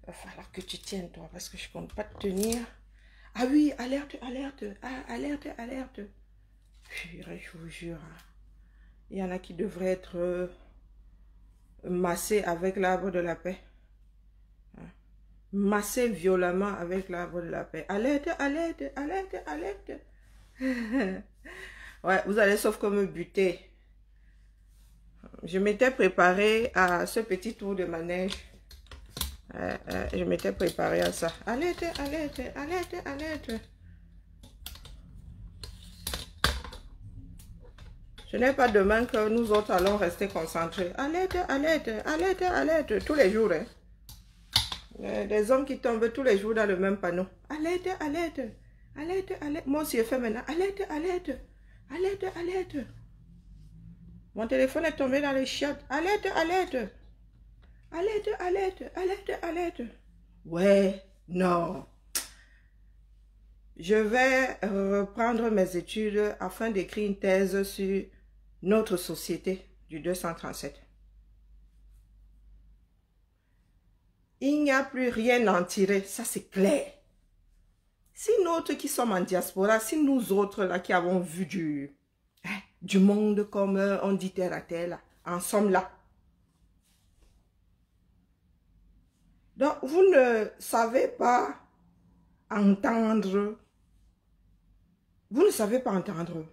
Il va falloir que tu tiennes, toi, parce que je ne compte pas te tenir. Ah oui, alerte, alerte, ah, alerte, alerte. Je vous jure, il y en a qui devraient être massés avec l'arbre de la paix. Massés violemment avec l'arbre de la paix. Alerte, alerte, alerte, alerte. Ouais, vous allez sauf que me buter. Je m'étais préparé à ce petit tour de manège. Je m'étais préparé à ça. Alerte, alerte, alerte, alerte. Ce n'est pas demain que nous autres allons rester concentrés. Alerte, alerte, alerte, alerte. Tous les jours. Hein. Des hommes qui tombent tous les jours dans le même panneau. Alerte, alerte, alerte, alerte. Moi aussi, je fais maintenant. Alerte, alerte, alerte, alerte. Mon téléphone est tombé dans les chiottes. Alerte, alerte. Alerte, alerte, alerte, alerte. Ouais, non. Je vais reprendre mes études afin d'écrire une thèse sur notre société du 237. Il n'y a plus rien à en tirer, ça c'est clair. Si nous autres qui sommes en diaspora, si nous autres là qui avons vu du monde comme on dit terre à terre, là, en somme là. Donc vous ne savez pas entendre. Vous ne savez pas entendre.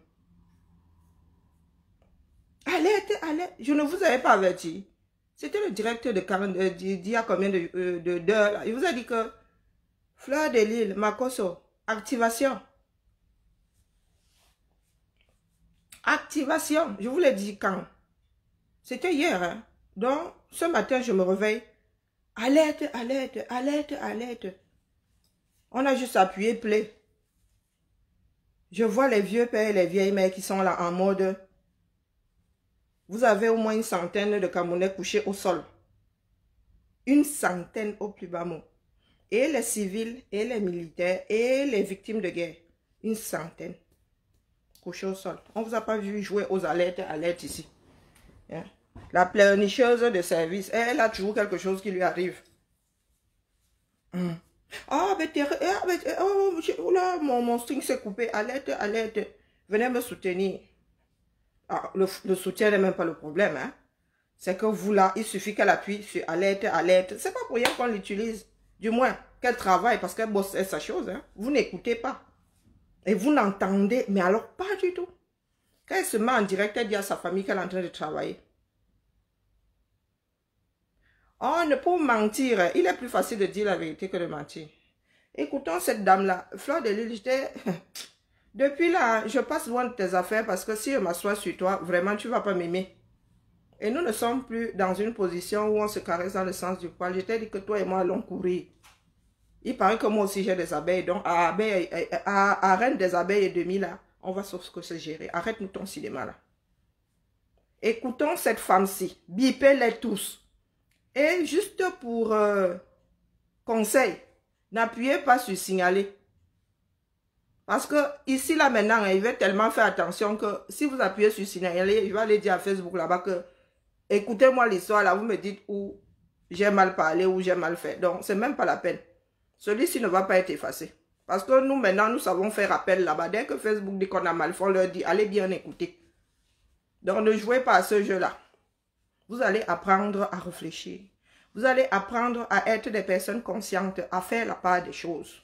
Alerte, alerte, je ne vous avais pas averti. C'était le directeur de 40, d'il y a combien d'heures. Il vous a dit que Fleur de Lille, Makosso, activation. Activation, je vous l'ai dit quand. C'était hier. Hein? Donc, ce matin, je me réveille. Alerte, alerte, alerte, alerte. On a juste appuyé play. Je vois les vieux pères et les vieilles mères qui sont là en mode. Vous avez au moins une centaine de Camerounais couchés au sol. Une centaine au plus bas mot. Et les civils, et les militaires, et les victimes de guerre. Une centaine. Couchés au sol. On ne vous a pas vu jouer aux alertes ici. Hein? La pleurnicheuse de service, elle a toujours quelque chose qui lui arrive. Ah, mon string s'est coupé. Alerte, alerte. Venez me soutenir. Ah, le soutien n'est même pas le problème. Hein? C'est que vous là, il suffit qu'elle appuie sur alerte, alerte. C'est pas pour rien qu'on l'utilise. Du moins, qu'elle travaille parce qu'elle bosse sa chose. Hein? Vous n'écoutez pas. Et vous n'entendez, mais alors pas du tout. Quand elle se met en direct, elle dit à sa famille qu'elle est en train de travailler. Oh, ne pas mentir. Il est plus facile de dire la vérité que de mentir. Écoutons cette dame-là. Fleur de Lille, j'étais... Depuis là, je passe loin de tes affaires parce que si je m'assois sur toi, vraiment, tu ne vas pas m'aimer. Et nous ne sommes plus dans une position où on se caresse dans le sens du poil. Je t'ai dit que toi et moi allons courir. Il paraît que moi aussi j'ai des abeilles. Donc à Reine des abeilles et demi là, on va sauf que se gérer. Arrête-nous ton cinéma là. Écoutons cette femme-ci. Bipez-les tous. Et juste pour conseil, n'appuyez pas sur signaler. Parce que ici, là, maintenant, il va tellement faire attention que si vous appuyez sur signaler, je vais aller dire à Facebook là-bas que écoutez-moi l'histoire, là, vous me dites où j'ai mal parlé, où j'ai mal fait. Donc, c'est même pas la peine. Celui-ci ne va pas être effacé. Parce que nous, maintenant, nous savons faire appel là-bas. Dès que Facebook dit qu'on a mal fait, on leur dit, allez bien écouter. Donc, ne jouez pas à ce jeu-là. Vous allez apprendre à réfléchir. Vous allez apprendre à être des personnes conscientes, à faire la part des choses.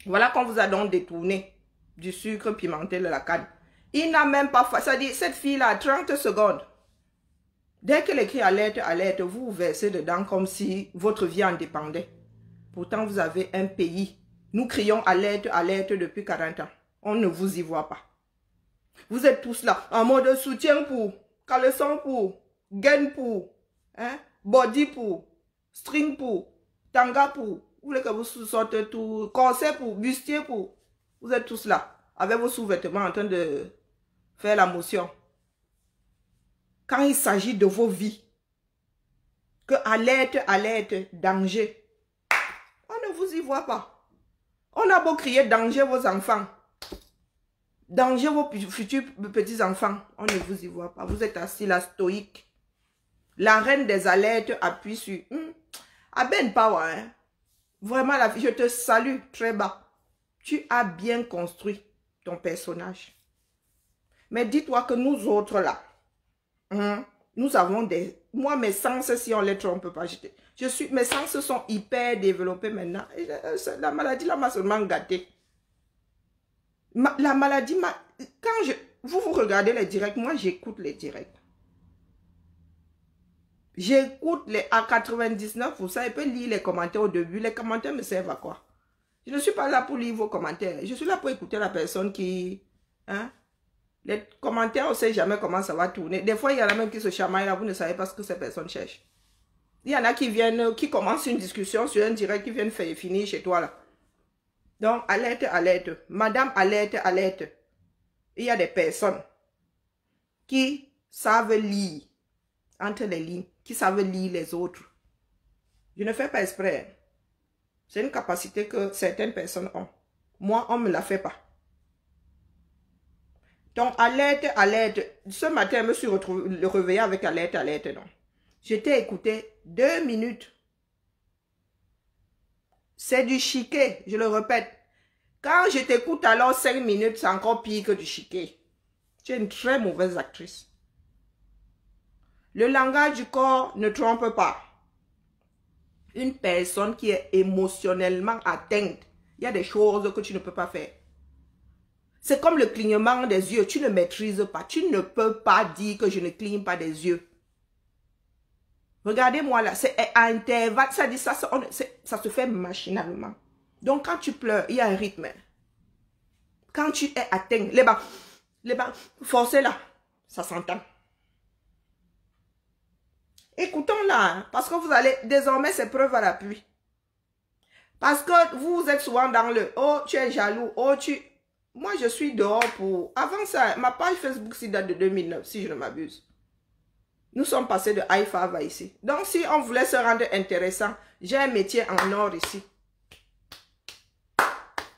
Voilà qu'on vous a donc détourné du sucre pimenté de la canne. Il n'a même pas fait. Ça dit, cette fille-là a 30 secondes. Dès qu'elle écrit alerte, alerte, vous vous versez dedans comme si votre vie en dépendait. Pourtant, vous avez un pays. Nous crions alerte, alerte depuis 40 ans. On ne vous y voit pas. Vous êtes tous là, en mode soutien pour, caleçon pour, gain pour, hein, body pour, string pour, tanga pour. Vous voulez que vous sortez tout, corset pour, bustier pour. Vous êtes tous là, avec vos sous-vêtements en train de faire la motion. Quand il s'agit de vos vies, que alerte, alerte, danger, on ne vous y voit pas. On a beau crier danger vos enfants, danger vos futurs petits-enfants, on ne vous y voit pas. Vous êtes assis là, stoïque. La reine des alertes appuie sur... À Ben Power, hein? Vraiment, je te salue très bas. Tu as bien construit ton personnage. Mais dis-toi que nous autres là, hein, nous avons des... Moi, mes sens, si on les trompe pas, mes sens sont hyper développés maintenant. Et, la maladie là m'a seulement gâté. La maladie m'a... Quand vous regardez les directs, moi j'écoute les directs. J'écoute les à 99%, et peux lire les commentaires au début. Les commentaires me servent à quoi? Je ne suis pas là pour lire vos commentaires. Je suis là pour écouter la personne qui... Hein? Les commentaires, on ne sait jamais comment ça va tourner. Des fois, il y en a même qui se chamaillent là, vous ne savez pas ce que ces personnes cherchent. Il y en a qui viennent, qui commencent une discussion sur un direct, qui viennent faire finir chez toi là. Donc, alerte, alerte. Madame, alerte, alerte. Il y a des personnes qui savent lire entre les lignes, qui savent lire les autres. Je ne fais pas exprès. C'est une capacité que certaines personnes ont. Moi, on ne me la fait pas. Donc, alerte, alerte. Ce matin, je me suis réveillée avec alerte, alerte, non. J'étais écouté 2 minutes. C'est du chiquet, je le répète. Quand je t'écoute alors 5 minutes, c'est encore pire que du chiquet. Tu es une très mauvaise actrice. Le langage du corps ne trompe pas. Une personne qui est émotionnellement atteinte, il y a des choses que tu ne peux pas faire. C'est comme le clignement des yeux, tu ne maîtrises pas. Tu ne peux pas dire que je ne cligne pas des yeux. Regardez-moi là, c'est à intervalle, ça dit ça, ça se fait machinalement. Donc quand tu pleures, il y a un rythme. Quand tu es atteint, les bas, forcez là, ça s'entend. Écoutons là, hein, parce que vous allez, désormais c'est preuve à l'appui. Parce que vous êtes souvent dans le, oh tu es jaloux, oh tu... Moi je suis dehors pour... Avant ça, ma page Facebook date de 2009, si je ne m'abuse. Nous sommes passés de Haïfa à ici. Donc si on voulait se rendre intéressant, j'ai un métier en or ici.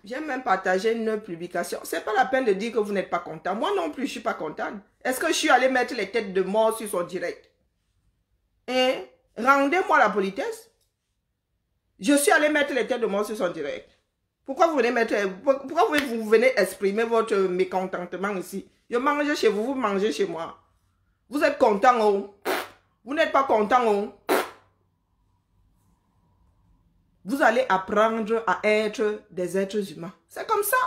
J'ai même partagé une publication. Ce n'est pas la peine de dire que vous n'êtes pas content. Moi non plus, je ne suis pas contente. Est-ce que je suis allée mettre les têtes de mort sur son direct? Et rendez-moi la politesse. Je suis allée mettre les têtes de mort sur son direct. Pourquoi vous venez exprimer votre mécontentement ici? Je mange chez vous, vous mangez chez moi. Vous êtes content, oh. Vous n'êtes pas content, oh. Vous allez apprendre à être des êtres humains. C'est comme ça.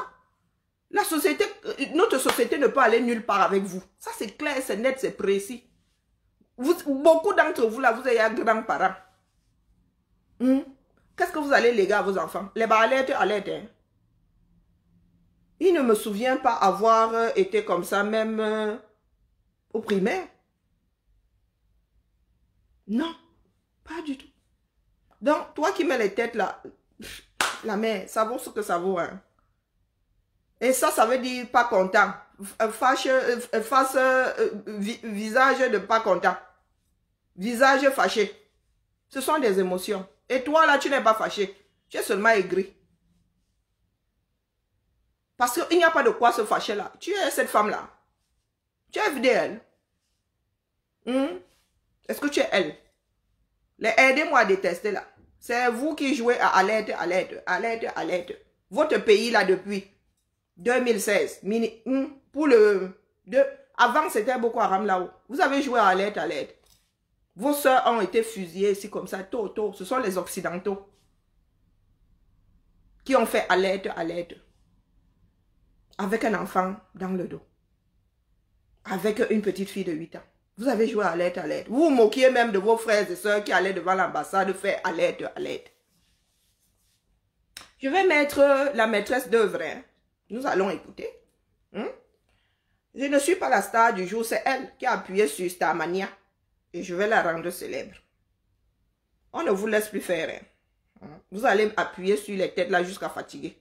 La société, notre société ne peut aller nulle part avec vous. Ça, c'est clair, c'est net, c'est précis. Beaucoup d'entre vous, là, vous avez un grand-parent. Qu'est-ce que vous allez léguer à vos enfants? Les ballettes à l'aide. Hein? Il ne me souvient pas avoir été comme ça, même au primaire. Non, pas du tout. Donc, toi qui mets les têtes là, la mère, ça vaut ce que ça vaut. Hein? Et ça veut dire pas content. Visage de pas content. Visage fâché. Ce sont des émotions. Et toi là, tu n'es pas fâché. Tu es seulement aigri. Parce qu'il n'y a pas de quoi se fâcher là. Tu es cette femme là. Tu es FDL. Est-ce que tu es elle? Aidez-moi à détester là. C'est vous qui jouez à alerte, alerte, alerte, alerte. Votre pays là depuis 2016. Avant c'était Boko Haram là-haut. Vous avez joué à alerte, alerte. Vos soeurs ont été fusillées ici comme ça, tôt, tôt. Ce sont les Occidentaux qui ont fait alerte, alerte. Avec un enfant dans le dos. Avec une petite fille de 8 ans. Vous avez joué à alerte, alerte. Vous vous moquiez même de vos frères et sœurs qui allaient devant l'ambassade faire alerte, alerte. Je vais mettre la maîtresse d'œuvre. Hein. Nous allons écouter. Je ne suis pas la star du jour, c'est elle qui a appuyé sur Starmania. Et je vais la rendre célèbre. On ne vous laisse plus faire. Hein. Vous allez appuyer sur les têtes là jusqu'à fatiguer.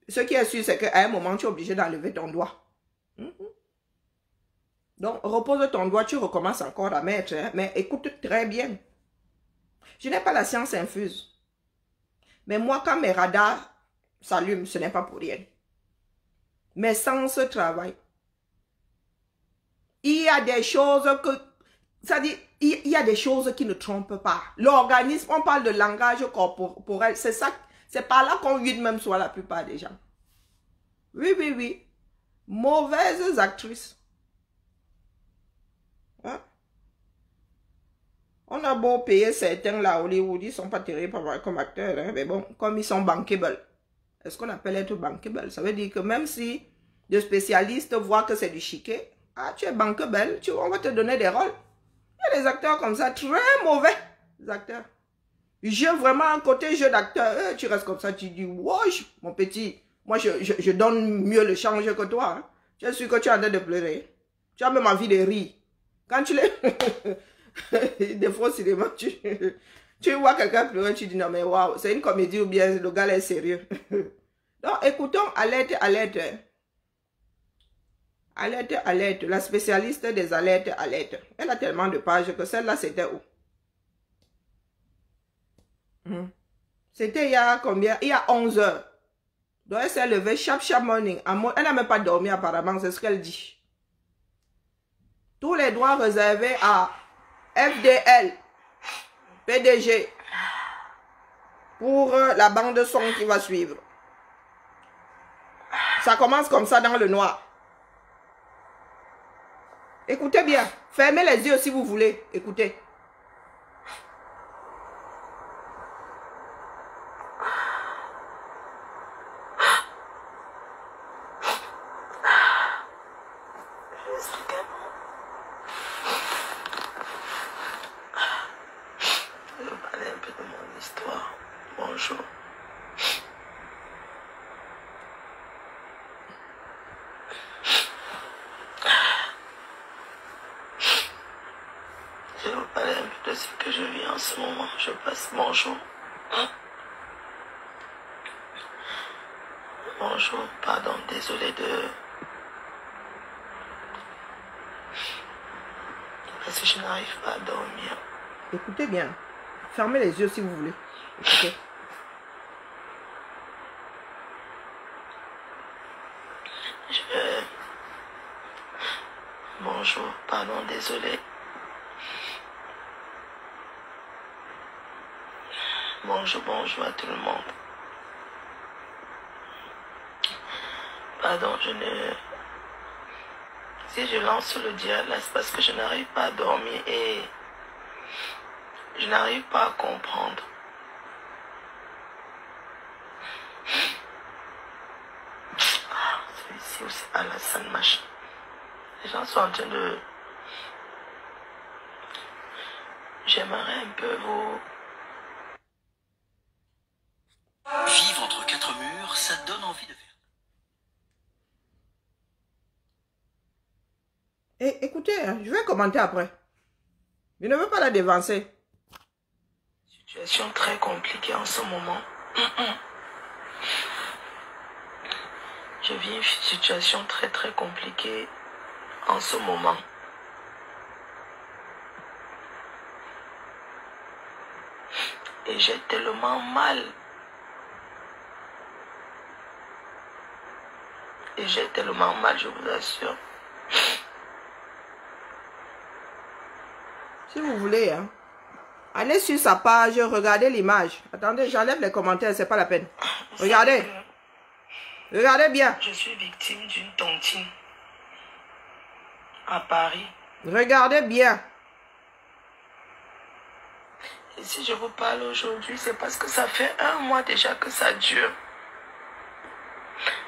Ce qui est sûr, c'est qu'à un moment, tu es obligé d'enlever ton doigt. Donc, repose ton doigt, tu recommences encore à mettre. Hein, mais écoute très bien. Je n'ai pas la science infuse. Mais moi, quand mes radars s'allument, ce n'est pas pour rien. Mes sens travaillent. Il y a des choses que Ça dit, il y a des choses qui ne trompent pas. L'organisme, on parle de langage corporel. C'est ça, c'est par là qu'on huile même soit la plupart des gens. Oui, oui, oui. Mauvaises actrices. Hein? On a beau payer certains là, Hollywood, ils ne sont pas terribles comme acteurs. Hein? Mais bon, comme ils sont bankable. Est-ce qu'on appelle être bankable? Ça veut dire que même si le spécialiste voit que c'est du chiquet, ah, tu es bankable, on va te donner des rôles. Il y a des acteurs comme ça, très mauvais acteurs. Jeu vraiment un côté jeu d'acteur. Tu restes comme ça, tu dis, wesh, mon petit, moi je donne mieux le change que toi. Hein. Tu es sûr que tu es en train de pleurer. Tu as même envie de rire. Quand tu les... des fois au cinéma, tu vois quelqu'un pleurer, tu dis, non mais waouh, c'est une comédie ou bien le gars est sérieux. Donc écoutons, alerte, alerte. Alerte, alerte. La spécialiste des alertes, alerte. Elle a tellement de pages que celle-là, c'était où? C'était il y a combien? Il y a 11 heures. Donc elle s'est levée chaque morning. Elle n'a même pas dormi apparemment, c'est ce qu'elle dit. Tous les droits réservés à FDL, PDG, pour la bande son qui va suivre. Ça commence comme ça dans le noir. Écoutez bien. Fermez les yeux si vous voulez. Écoutez. Je vais parler un peu de mon histoire. Bonjour. Je vais vous parler un peu de ce que je vis en ce moment. Je passe bonjour. Bonjour, pardon, désolé de... Parce que je n'arrive pas à dormir. Écoutez bien. Fermez les yeux si vous voulez. Écoutez. Bonjour, pardon, désolé. Bonjour, bonjour à tout le monde. Pardon, si je lance le dialogue, là, c'est parce que je n'arrive pas à dormir et je n'arrive pas à comprendre. Celui-ci aussi, Alassane Machin. Les gens sont en train de... J'aimerais un peu vous... Vivre entre quatre murs, ça donne envie de faire. Et écoutez, hein, je vais commenter après. Je ne veux pas la dévancer. Situation très compliquée en ce moment. Je vis une situation très très compliquée en ce moment. Et j'ai tellement mal. Et j'ai tellement mal, je vous assure. Si vous voulez, hein, allez sur sa page, regardez l'image. Attendez, j'enlève les commentaires, c'est pas la peine. Regardez. Regardez bien. Je suis victime d'une tontine à Paris. Regardez bien. Et si je vous parle aujourd'hui, c'est parce que ça fait 1 mois déjà que ça dure.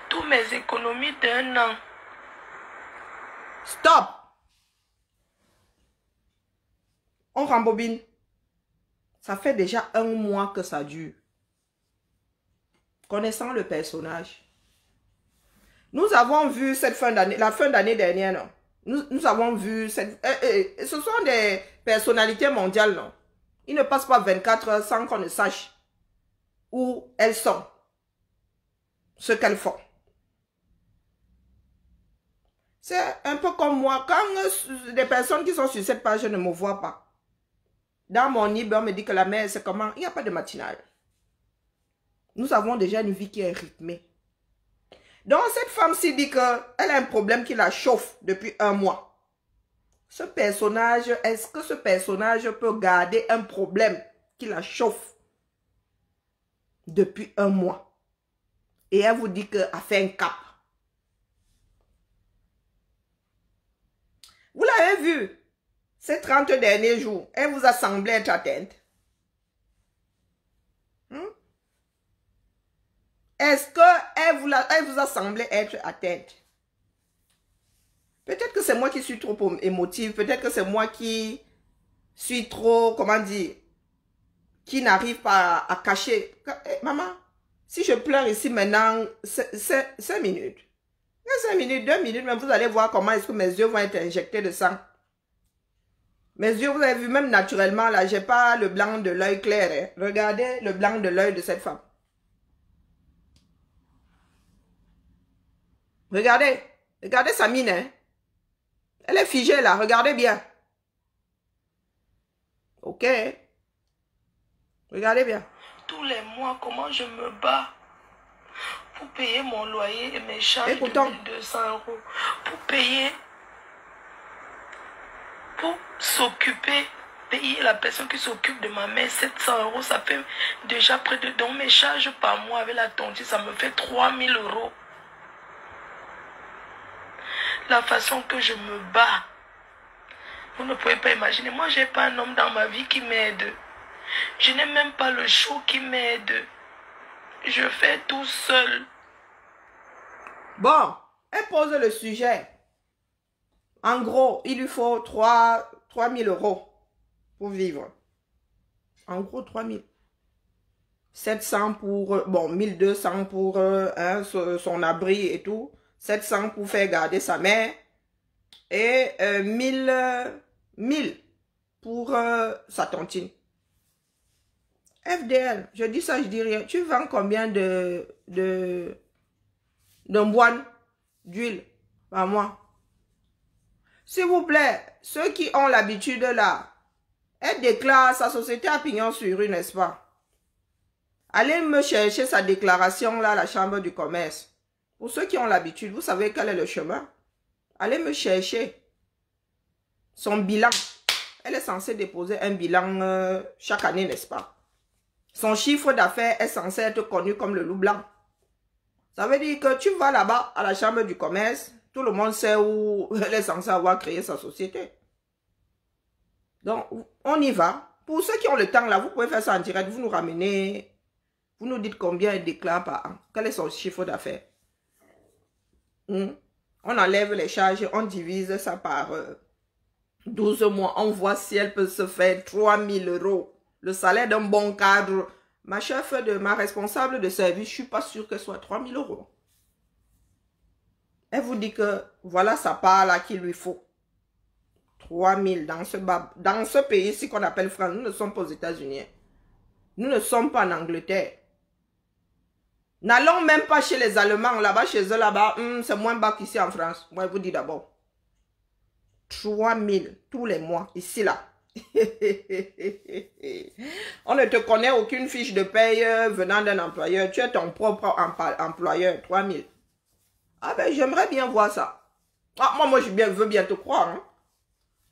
Tous mes économies d'1 an. Stop. On rembobine. Ça fait déjà 1 mois que ça dure. Connaissant le personnage. Nous avons vu cette fin d'année, la fin d'année dernière, non? Nous avons vu cette... ce sont des personnalités mondiales, non? Ils ne passent pas 24 heures sans qu'on ne sache où elles sont. Ce qu'elles font. C'est un peu comme moi. Quand des personnes qui sont sur cette page ne me voient pas. Dans mon IB, on me dit que la mère, c'est comment? Il n'y a pas de matinale. Nous avons déjà une vie qui est rythmée. Donc, cette femme-ci dit qu'elle a un problème qui la chauffe depuis 1 mois. Ce personnage, est-ce que ce personnage peut garder un problème qui la chauffe depuis un mois? Et elle vous dit qu'elle a fait un cap. Vous l'avez vu, ces 30 derniers jours, elle vous a semblé être atteinte. Est-ce qu'elle vous a semblé être atteinte? Peut-être que c'est moi qui suis trop émotive. Peut-être que c'est moi qui suis trop, comment dire, qui n'arrive pas à cacher. Maman, si je pleure ici maintenant, c'est 5 minutes. 5 minutes, 2 minutes, mais vous allez voir comment est-ce que mes yeux vont être injectés de sang. Mes yeux, vous avez vu, même naturellement, là, j'ai pas le blanc de l'œil clair. Hein. Regardez le blanc de l'œil de cette femme. Regardez. Regardez sa mine. Hein. Elle est figée là. Regardez bien. Ok. Regardez bien. Tous les mois, comment je me bats pour payer mon loyer et mes charges de 1200 €. Pour payer, pour s'occuper, payer la personne qui s'occupe de ma mère 700 €. Ça fait déjà près de... Donc mes charges par mois avec la tontine, ça me fait 3000 €. La façon que je me bats, vous ne pouvez pas imaginer. Moi, je n'ai pas un homme dans ma vie qui m'aide. Je n'ai même pas le chou qui m'aide. Je fais tout seul. Bon, elle pose le sujet. En gros, il lui faut 3 000 € pour vivre. En gros, 3 000. 700 pour, bon, 1200 pour son abri et tout. 700 pour faire garder sa mère. Et 1000 pour sa tontine. FDL, je dis ça, je dis rien. Tu vends combien d'un boîne d'huile par mois? S'il vous plaît, ceux qui ont l'habitude là, elle déclare sa société à pignon sur rue, n'est-ce pas? Allez me chercher sa déclaration là à la chambre du commerce. Pour ceux qui ont l'habitude, vous savez quel est le chemin? Allez me chercher son bilan. Elle est censée déposer un bilan chaque année, n'est-ce pas? Son chiffre d'affaires est censé être connu comme le loup blanc. Ça veut dire que tu vas là-bas à la chambre du commerce, tout le monde sait où elle est censée avoir créé sa société. Donc, on y va. Pour ceux qui ont le temps là, vous pouvez faire ça en direct. Vous nous ramenez, vous nous dites combien elle déclare par an. Quel est son chiffre d'affaires? On enlève les charges, on divise ça par 12 mois. On voit si elle peut se faire 3 000 €. Le salaire d'un bon cadre. Ma chef ma responsable de service, je ne suis pas sûre que ce soit 3 000 €. Elle vous dit que voilà sa part là qu'il lui faut. 3 000 dans ce pays-ci qu'on appelle France. Nous ne sommes pas aux États-Unis. Nous ne sommes pas en Angleterre. N'allons même pas chez les Allemands. Là-bas, chez eux, là-bas, c'est moins bas qu'ici en France. Moi, je vous dis d'abord. 3 000 tous les mois, ici, là. On ne te connaît aucune fiche de paye venant d'un employeur. Tu es ton propre employeur. 3 000. Ah ben, j'aimerais bien voir ça. Ah, moi, je veux bien te croire. Hein.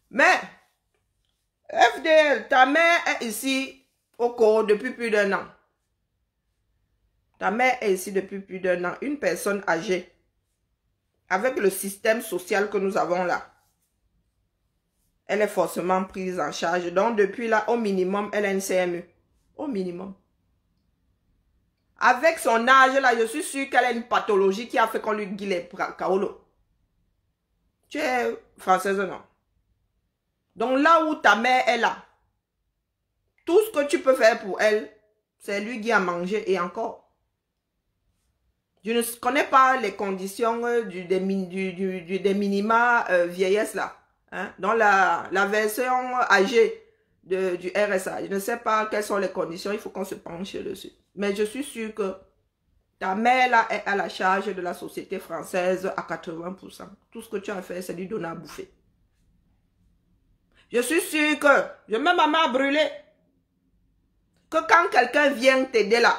Mais, FDL, ta mère est ici au Congo depuis plus d'1 an. Ta mère est ici depuis plus d'1 an. Une personne âgée. Avec le système social que nous avons là. Elle est forcément prise en charge. Donc, depuis là, au minimum, elle a une CMU. Au minimum. Avec son âge là, je suis sûre qu'elle a une pathologie qui a fait qu'on lui guille les kaolo. Tu es française, non? Donc, là où ta mère est là, tout ce que tu peux faire pour elle, c'est lui qui a mangé et encore. Je ne connais pas les conditions des minima vieillesse là. Hein? Dans la version âgée du RSA. Je ne sais pas quelles sont les conditions. Il faut qu'on se penche dessus. Mais je suis sûre que ta mère là est à la charge de la société française à 80%. Tout ce que tu as fait, c'est lui donner à bouffer. Je suis sûre que, je mets ma main à brûler, que quand quelqu'un vient t'aider là,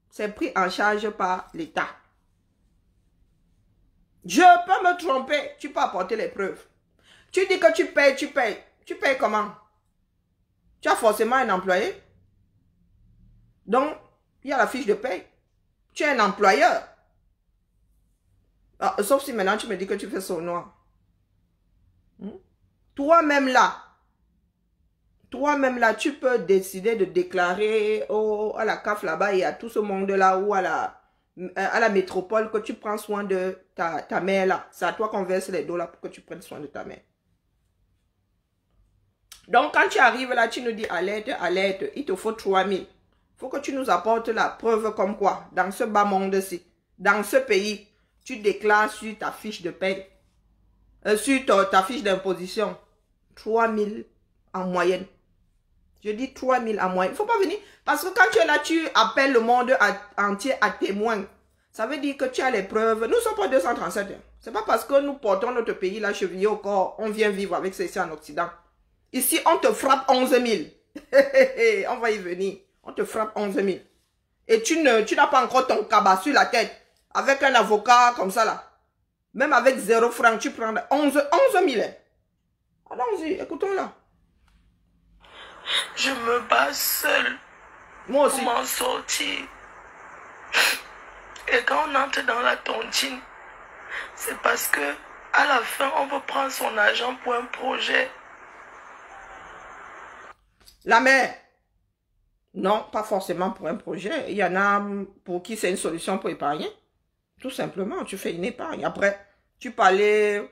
c'est pris en charge par l'État. Je peux me tromper, tu peux apporter les preuves. Tu dis que tu payes, tu payes. Tu payes comment? Tu as forcément un employé. Donc, il y a la fiche de paye. Tu es un employeur. Ah, sauf si maintenant tu me dis que tu fais sournois. Toi-même là, tu peux décider de déclarer à la CAF là-bas et à tout ce monde-là ou à la métropole que tu prends soin de ta mère là. C'est à toi qu'on verse les $, pour que tu prennes soin de ta mère. Donc, quand tu arrives là, tu nous dis alerte, alerte, il te faut 3000. Il faut que tu nous apportes la preuve comme quoi, dans ce bas monde-ci, dans ce pays, tu déclares sur ta fiche de paie, sur ta fiche d'imposition, 3000 en moyenne. Je dis 3000 en moyenne. Il ne faut pas venir. Parce que quand tu es là, tu appelles le monde entier à témoin. Ça veut dire que tu as les preuves. Nous ne sommes pas 237. Ce n'est pas parce que nous portons notre pays là chevillé au corps, on vient vivre avec ça ici en Occident. Ici, on te frappe 11 000. On va y venir. On te frappe 11 000. Et tu n'as pas encore ton cabas sur la tête. Avec un avocat comme ça là. Même avec 0 francs, tu prends 11 000. Allons-y, écoutons-la. Je me bats seule. Moi aussi. Pour m'en sortir. Et quand on entre dans la tontine, c'est parce que à la fin, on veut prendre son argent pour un projet. La mère. Non, pas forcément pour un projet. Il y en a pour qui c'est une solution pour épargner. Tout simplement, tu fais une épargne. Après, tu peux aller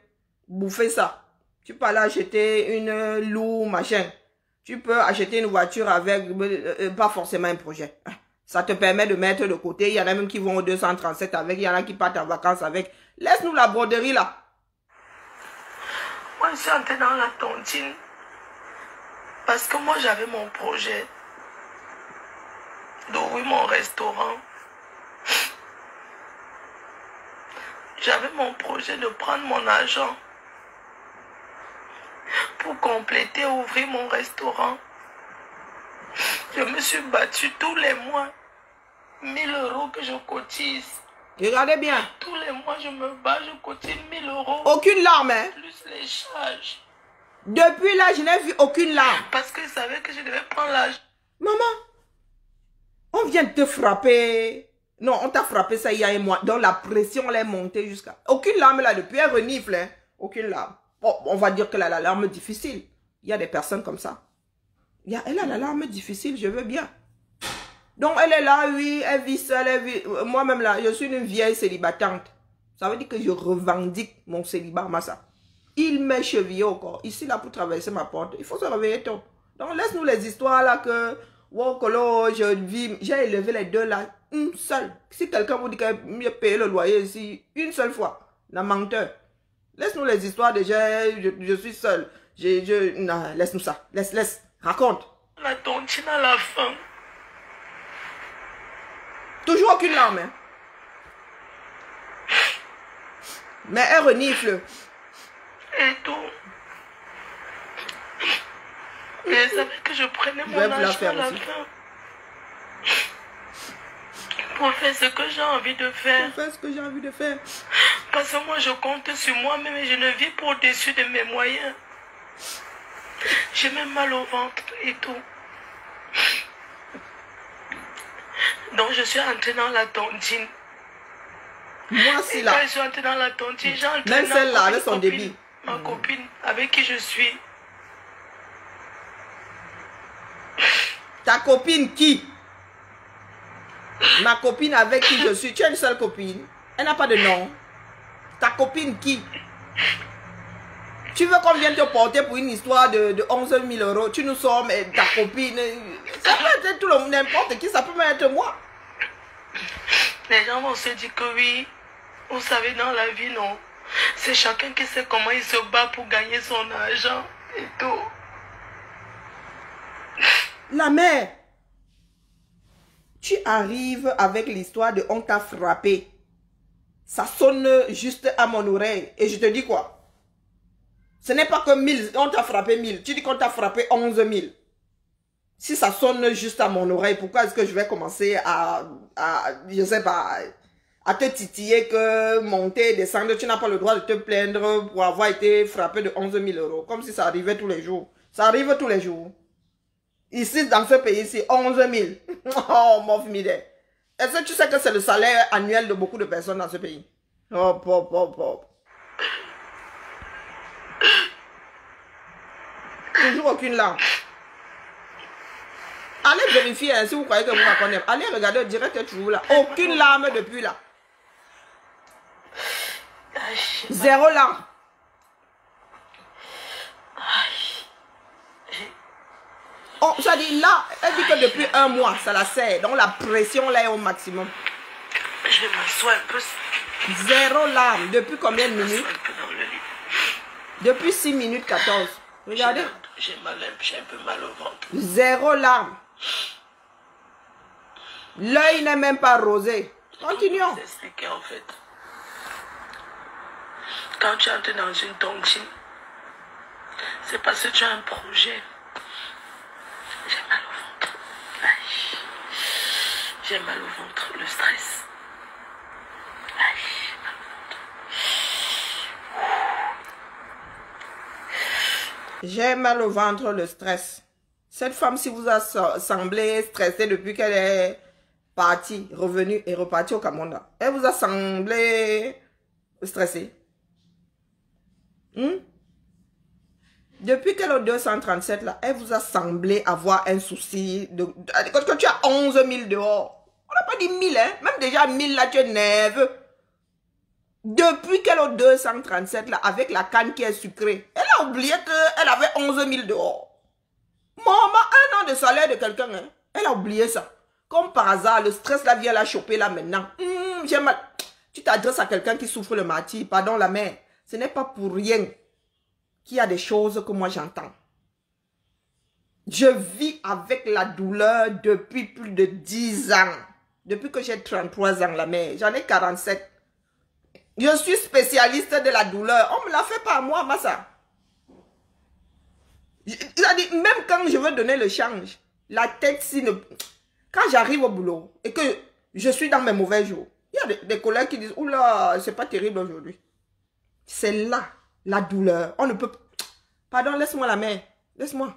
bouffer ça. Tu peux aller acheter une loue, machin. Tu peux acheter une voiture avec pas forcément un projet. Ça te permet de mettre de côté. Il y en a même qui vont au 237 avec. Il y en a qui partent en vacances avec. Laisse-nous la broderie là. Moi, je suis entrée dans la tontine. Parce que moi, j'avais mon projet d'ouvrir mon restaurant. J'avais mon projet de prendre mon argent pour compléter, ouvrir mon restaurant. Je me suis battue tous les mois. 1000 € que je cotise. Regardez bien. Tous les mois, je me bats, je cotise 1000 €. Aucune larme, hein? Plus les charges. Depuis là, je n'ai vu aucune larme. Parce que je savais que je devais prendre l'argent. Maman, on vient de te frapper. Non, on t'a frappé ça il y a un mois. Donc la pression, elle est montée jusqu'à... Aucune larme là, depuis elle renifle, hein? Aucune larme. Bon, on va dire qu'elle a la larme difficile. Il y a des personnes comme ça. Elle a la larme difficile, je veux bien. Donc elle est là, oui, elle vit seule, moi-même là, je suis une vieille célibatante. Ça veut dire que je revendique mon célibat, Massa. Il m'est chevillé au corps. Ici, là, pour traverser ma porte, il faut se réveiller tôt. Donc, laisse-nous les histoires, là, que... Wow, Colo, j'ai élevé les deux, là, une seule. Si quelqu'un vous dit qu'il mieux payer le loyer ici, une seule fois, la menteur. Laisse-nous les histoires de je suis seule. Non, laisse-nous ça. Laisse. Raconte. La tontine à la fin. Toujours aucune larme, hein. Mais elle renifle. Et tout. Et elle savait que je prenais mon argent à la fin. Pour faire ce que j'ai envie de faire. Pour faire ce que j'ai envie de faire. Parce que moi, je compte sur moi-même et je ne vis pas au-dessus de mes moyens. J'ai même mal au ventre et tout. Donc, je suis entrée dans la tontine. Moi, c'est là. Quand je suis entrée dans la tontine, j'ai entré même celle-là, avec son débit. Ma copine, avec qui je suis. Ta copine qui? Ma copine avec qui je suis. Tu as une seule copine. Elle n'a pas de nom. Ta copine qui? Tu veux qu'on vienne te porter pour une histoire de 11 000 €. Tu nous sors, mais ta copine. Ça peut être tout le monde, n'importe qui. Ça peut même être moi. Les gens vont se dire que oui. Vous savez, dans la vie, non. C'est chacun qui sait comment il se bat pour gagner son argent et tout. La mère, tu arrives avec l'histoire de on t'a frappé. Ça sonne juste à mon oreille. Et je te dis quoi? Ce n'est pas que 1000, on t'a frappé 1000. Tu dis qu'on t'a frappé 11 000. Si ça sonne juste à mon oreille, pourquoi est-ce que je vais commencer je sais pas, à te titiller que monter et descendre, tu n'as pas le droit de te plaindre pour avoir été frappé de 11 000 euros. Comme si ça arrivait tous les jours. Ça arrive tous les jours. Ici, dans ce pays-ci, 11 000. Oh, mon fille. Est-ce que tu sais que c'est le salaire annuel de beaucoup de personnes dans ce pays? Oh, pop, pop, pop. Toujours aucune larme. Allez vérifier, hein, si vous croyez que vous la connaissez. Allez regarder le direct, est toujours là. Aucune larme depuis là. Zéro larme. Oh, ça dit là, elle dit que depuis un mois, ça la serre. Donc la pression là est au maximum. Je vais m'asseoir un peu. Zéro larme. Depuis combien de minutes? Depuis 6 minutes 14. Regardez. J'ai un peu mal au ventre. Zéro larme. L'œil n'est même pas rosé. Continuons. Je vais vous expliquer en fait. Quand tu entres dans une tontine, c'est parce que tu as un projet. J'ai mal au ventre. Aïe. J'ai mal au ventre, le stress. Aïe, j'ai mal au ventre. J'ai mal au ventre, le stress. Cette femme, si vous a semblé stressée depuis qu'elle est partie, revenue et repartie au Cameroun, elle vous a semblé stressée. Depuis qu'elle est au 237, là, elle vous a semblé avoir un souci. Quand tu as 11 000 dehors, on n'a pas dit 1000, hein? Même déjà 1000, là, tu es nerveux. Depuis qu'elle est au 237, là, avec la canne qui est sucrée, elle a oublié qu'elle avait 11 000 dehors. Maman, 1 an de salaire de quelqu'un, hein? Elle a oublié ça. Comme par hasard, le stress là vient la choper là maintenant. J'ai mal. Tu t'adresses à quelqu'un qui souffre le martyre, pardon la mère. Ce n'est pas pour rien qu'il y a des choses que moi j'entends. Je vis avec la douleur depuis plus de 10 ans. Depuis que j'ai 33 ans, la mère. J'en ai 47. Je suis spécialiste de la douleur. On ne me la fait pas à moi, Massa. Même quand je veux donner le change, la tête, si ne... Quand j'arrive au boulot et que je suis dans mes mauvais jours, il y a des collègues qui disent, oula, c'est pas terrible aujourd'hui. C'est là, la douleur. On ne peut... Pardon, laisse-moi la main. Laisse-moi.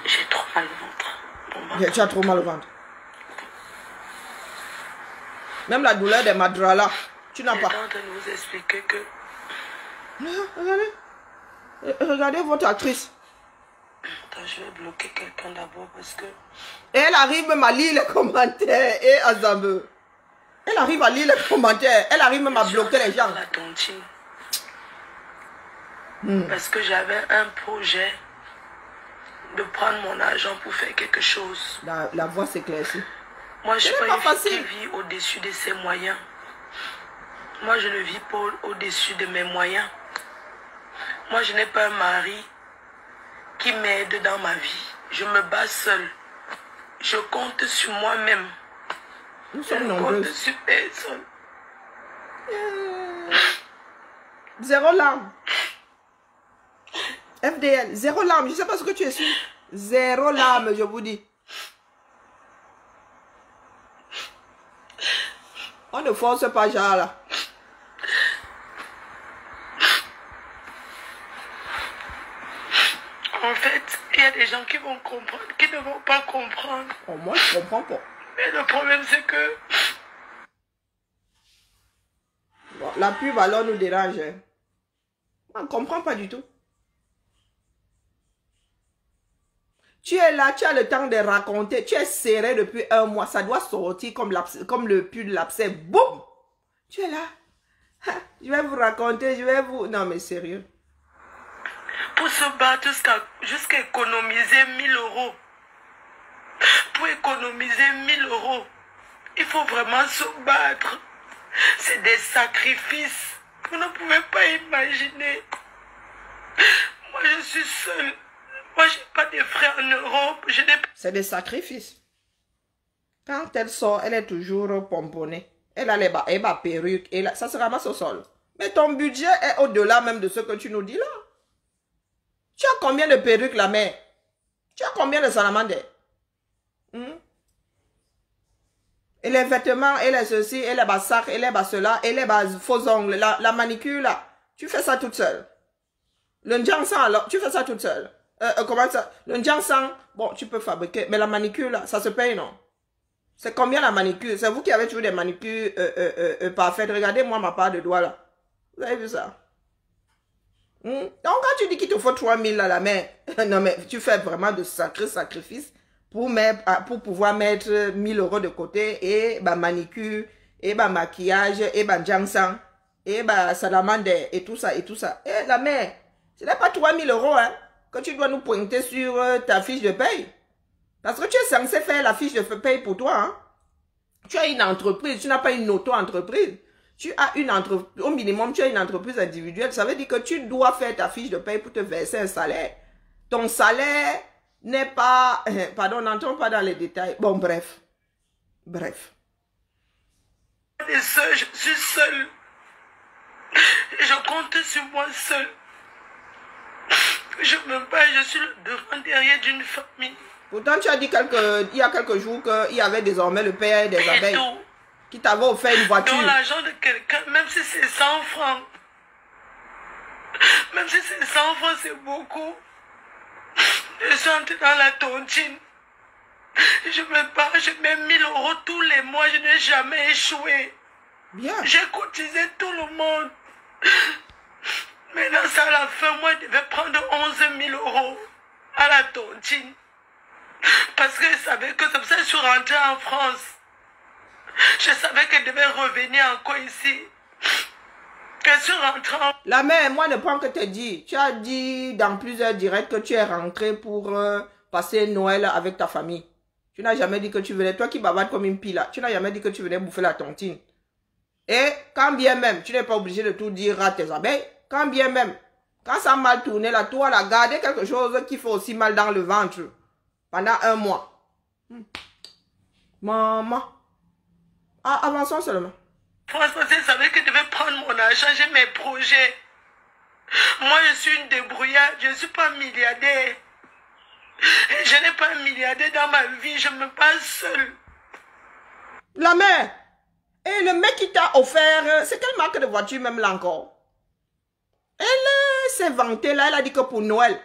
J'ai trop mal au ventre. Tu as trop mal au ventre. Même la douleur des madralas, tu n'as pas. J'étais en train de vous expliquer que... Regardez. Regardez votre actrice. Attends, je vais bloquer quelqu'un d'abord parce que... Et elle arrive même à lire les commentaires. Et Azambe. Elle arrive à lire les commentaires. Elle arrive même à bloquer les gens. La tontine. Parce que j'avais un projet de prendre mon argent pour faire quelque chose. La voix s'éclaircit. Moi, je suis pas une fille qui vit au-dessus de ses moyens. Moi, je ne vis pas au-dessus de mes moyens. Moi, je n'ai pas un mari qui m'aide dans ma vie. Je me bats seule. Je compte sur moi-même. Nous sommes je nombreux. compte sur personne. Zéro larme. FDL, zéro larme. Je ne sais pas ce que tu es sûr. Zéro larme, je vous dis. On ne force pas genre là. En fait, il y a des gens qui vont comprendre, qui ne vont pas comprendre. Oh, moi, je ne comprends pas. Mais le problème, c'est que... Bon, la pub alors nous dérange. Hein. On ne comprend pas du tout. Tu es là, tu as le temps de raconter. Tu es serré depuis un mois. Ça doit sortir comme le pull de l'abcès. Boum! Tu es là. Je vais vous raconter, je vais vous... Non, mais sérieux. Pour se battre jusqu'à économiser 1000 euros. Pour économiser 1000 euros, il faut vraiment se battre. C'est des sacrifices. Vous ne pouvez pas imaginer. Moi, je suis seule. Moi, je n'ai pas de frères en Europe. C'est des sacrifices. Quand elle sort, elle est toujours pomponnée. Elle a les perruques. Et là, ça se ramasse au sol. Mais ton budget est au-delà même de ce que tu nous dis là. Tu as combien de perruques, la mère? Tu as combien de salamandres? Et les vêtements, et les ceci, et les bas sacs, et les bas cela, et les bas faux ongles, la manicure là. Tu fais ça toute seule. Le Njiansang, alors, tu fais ça toute seule. Comment ça? Le Njiansang, bon, tu peux fabriquer, mais la manicure là, ça se paye, non? C'est combien la manicure? C'est vous qui avez toujours des manicures parfaites. Regardez moi ma part de doigts là. Vous avez vu ça? Donc quand tu dis qu'il te faut 3000 là, la main, non mais tu fais vraiment de sacrés sacrifices pour pouvoir mettre 1000 € de côté et bah manicure, et bah maquillage, et bah Njiansang, et bah salamande, et tout ça, et tout ça. Et la main, ce n'est pas 3000 € hein, que tu dois nous pointer sur ta fiche de paye. Parce que tu es censé faire la fiche de paye pour toi. Hein? Tu as une entreprise, tu n'as pas une auto-entreprise. Tu as une entreprise, au minimum, tu as une entreprise individuelle. Ça veut dire que tu dois faire ta fiche de paye pour te verser un salaire. Ton salaire n'est pas... Pardon, n'entrons pas dans les détails. Bon, bref. Bref. Je suis seule. Je compte sur moi seule. Je me bats, je suis le devant derrière d'une famille. Pourtant, tu as dit il y a quelques jours qu'il y avait désormais le père des abeilles qui t'avait offert une voiture. Dans l'argent de quelqu'un, même si c'est 100 francs. Même si c'est 100 francs, c'est beaucoup. Je suis entrée dans la tontine. Je me bats, je mets 1000 € tous les mois, je n'ai jamais échoué. Bien. J'ai cotisé tout le monde. Maintenant, c'est à la fin, moi, je devais prendre 11 000 € à la tontine. Parce que je savais que c'est pour ça que je suis rentrée en France. Je savais que je devais revenir encore ici. Je suis rentrée en... La mère, moi, ne prends que te dire. Tu as dit dans plusieurs directs que tu es rentrée pour passer Noël avec ta famille. Tu n'as jamais dit que tu venais, toi qui bavardes comme une pile, tu n'as jamais dit que tu venais bouffer la tontine. Et quand bien même, tu n'es pas obligé de tout dire à tes abeilles. Quand bien même, quand ça a mal tourné, là, toi, là, gardez quelque chose qui fait aussi mal dans le ventre. Pendant 1 mois. Maman. Ah, avançons seulement. François, je savais que je devais prendre mon argent, j'ai mes projets. Moi, je suis une débrouillarde, je ne suis pas milliardaire. Je n'ai pas un milliardaire dans ma vie, je me passe seule. La mère. Et le mec qui t'a offert, c'est quelle marque de voiture même là encore? Elle s'est vantée là, elle a dit que pour Noël,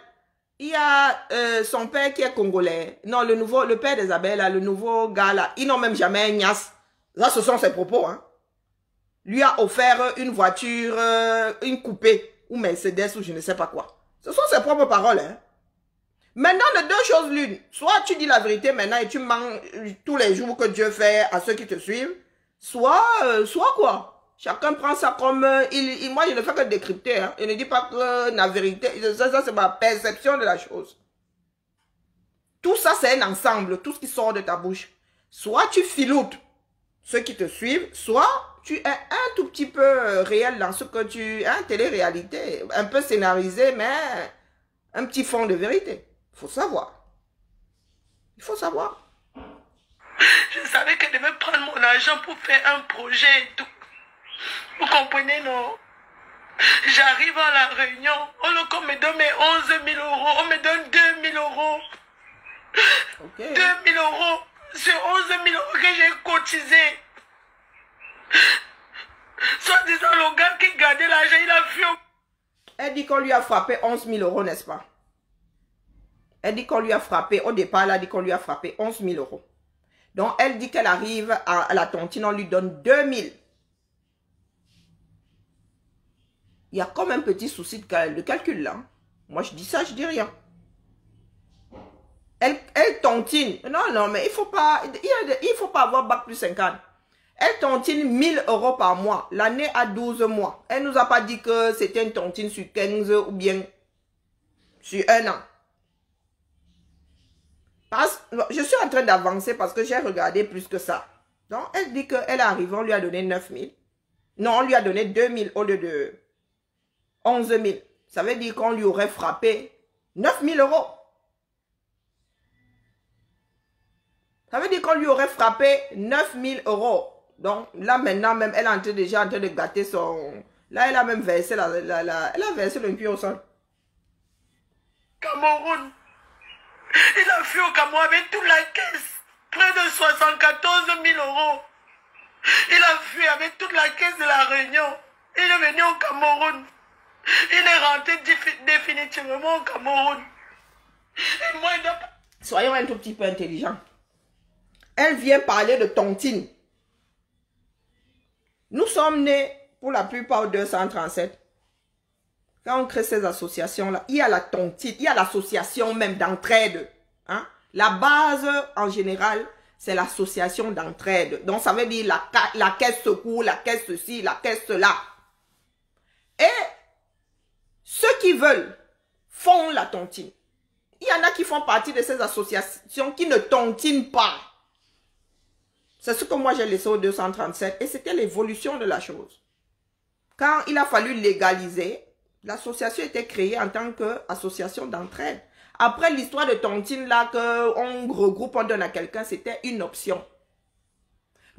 il y a son père qui est congolais. Non, le père des abeilles là, le nouveau gars là, ils n'ont même jamais un nias. Là, ce sont ses propos. Hein. Lui a offert une voiture, une coupée, ou Mercedes, ou je ne sais pas quoi. Ce sont ses propres paroles. Hein. Maintenant, de deux choses l'une. Soit tu dis la vérité maintenant et tu mens tous les jours que Dieu fait à ceux qui te suivent. Soit quoi. Chacun prend ça comme... moi, je ne fais que décrypter. Hein. Je ne dis pas que la vérité... Ça c'est ma perception de la chose. Tout ça, c'est un ensemble. Tout ce qui sort de ta bouche. Soit tu filoutes ceux qui te suivent, soit tu es un tout petit peu réel dans ce que tu... Hein, télé-réalité. Un peu scénarisé, mais un petit fond de vérité. Il faut savoir. Il faut savoir. Je savais que je devais prendre mon argent pour faire un projet et tout. Vous comprenez, non? J'arrive à la réunion, on me donne mes 11 000 €, on me donne 2 000 €. Okay. 2 000 € sur 11 000 € que j'ai cotisé. Soit disant le gars qui gardait l'argent, il a fui. Elle dit qu'on lui a frappé 11 000 €, n'est-ce pas? Elle dit qu'on lui a frappé, au départ, elle a dit qu'on lui a frappé 11 000 €. Donc, elle dit qu'elle arrive à la tontine, on lui donne 2 000. Il y a comme un petit souci de calcul là. Moi, je dis ça, je dis rien. Elle tontine. Non, mais il faut pas avoir bac plus 50. Elle tontine 1 000 € par mois. L'année a 12 mois. Elle nous a pas dit que c'était une tontine sur 15 ou bien sur 1 an. Je suis en train d'avancer parce que j'ai regardé plus que ça. Donc, elle dit qu'elle est arrivée, on lui a donné 9 000. Non, on lui a donné 2 000 au lieu de 11 000. Ça veut dire qu'on lui aurait frappé 9 000 €. Ça veut dire qu'on lui aurait frappé 9 000 €. Donc, là, maintenant, même, elle est déjà en train de gâter son... Là, elle a même versé elle a versé le pied au sol. Cameroun. Il a fui au Cameroun avec toute la caisse. Près de 74 000 euros. Il a fui avec toute la caisse de la Réunion. Il est venu au Cameroun. Il est rentré définitivement au Cameroun. Et moi, il doit... Soyons un tout petit peu intelligents. Elle vient parler de tontine. Nous sommes nés, pour la plupart, au 237. Quand on crée ces associations-là, il y a la tontine, il y a l'association même d'entraide. Hein? La base, en général, c'est l'association d'entraide. Donc, ça veut dire la caisse secours, la caisse ceci, la caisse cela. Et ceux qui veulent font la tontine. Il y en a qui font partie de ces associations qui ne tontinent pas. C'est ce que moi j'ai laissé au 237 et c'était l'évolution de la chose. Quand il a fallu légaliser, l'association était créée en tant qu'association d'entraide. Après l'histoire de tontine là qu'on regroupe, on donne à quelqu'un, c'était une option.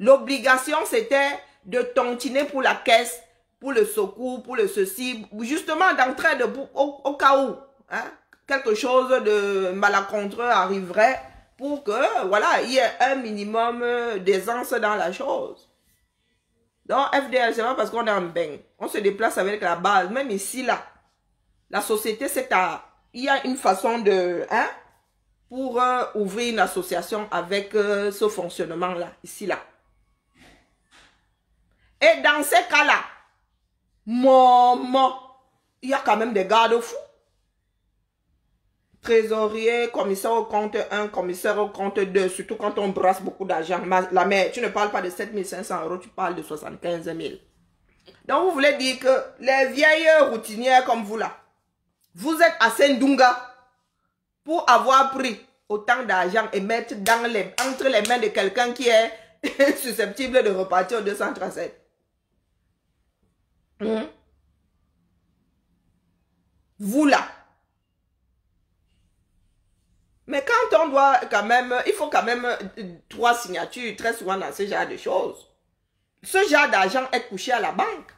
L'obligation c'était de tontiner pour la caisse, pour le secours, pour le ceci, justement d'entraide au cas où hein, quelque chose de malencontreux arriverait pour que voilà, il y ait un minimum d'aisance dans la chose. Donc FDL, c'est pas parce qu'on est en bain. On se déplace avec la base. Même ici là, la société c'est à... Il y a une façon de... Hein, pour ouvrir une association avec ce fonctionnement-là, ici, là. Et dans ces cas-là, il y a quand même des garde-fous. Trésorier, commissaire au compte 1, commissaire au compte 2, surtout quand on brasse beaucoup d'argent. La mère, tu ne parles pas de 7 500 euros, tu parles de 75 000. Donc, vous voulez dire que les vieilles routinières comme vous, là, vous êtes à Sendunga pour avoir pris autant d'argent et mettre entre les mains de quelqu'un qui est susceptible de repartir au 237. Vous là. Mais quand on doit quand même, il faut quand même 3 signatures très souvent dans ce genre de choses. Ce genre d'argent est couché à la banque.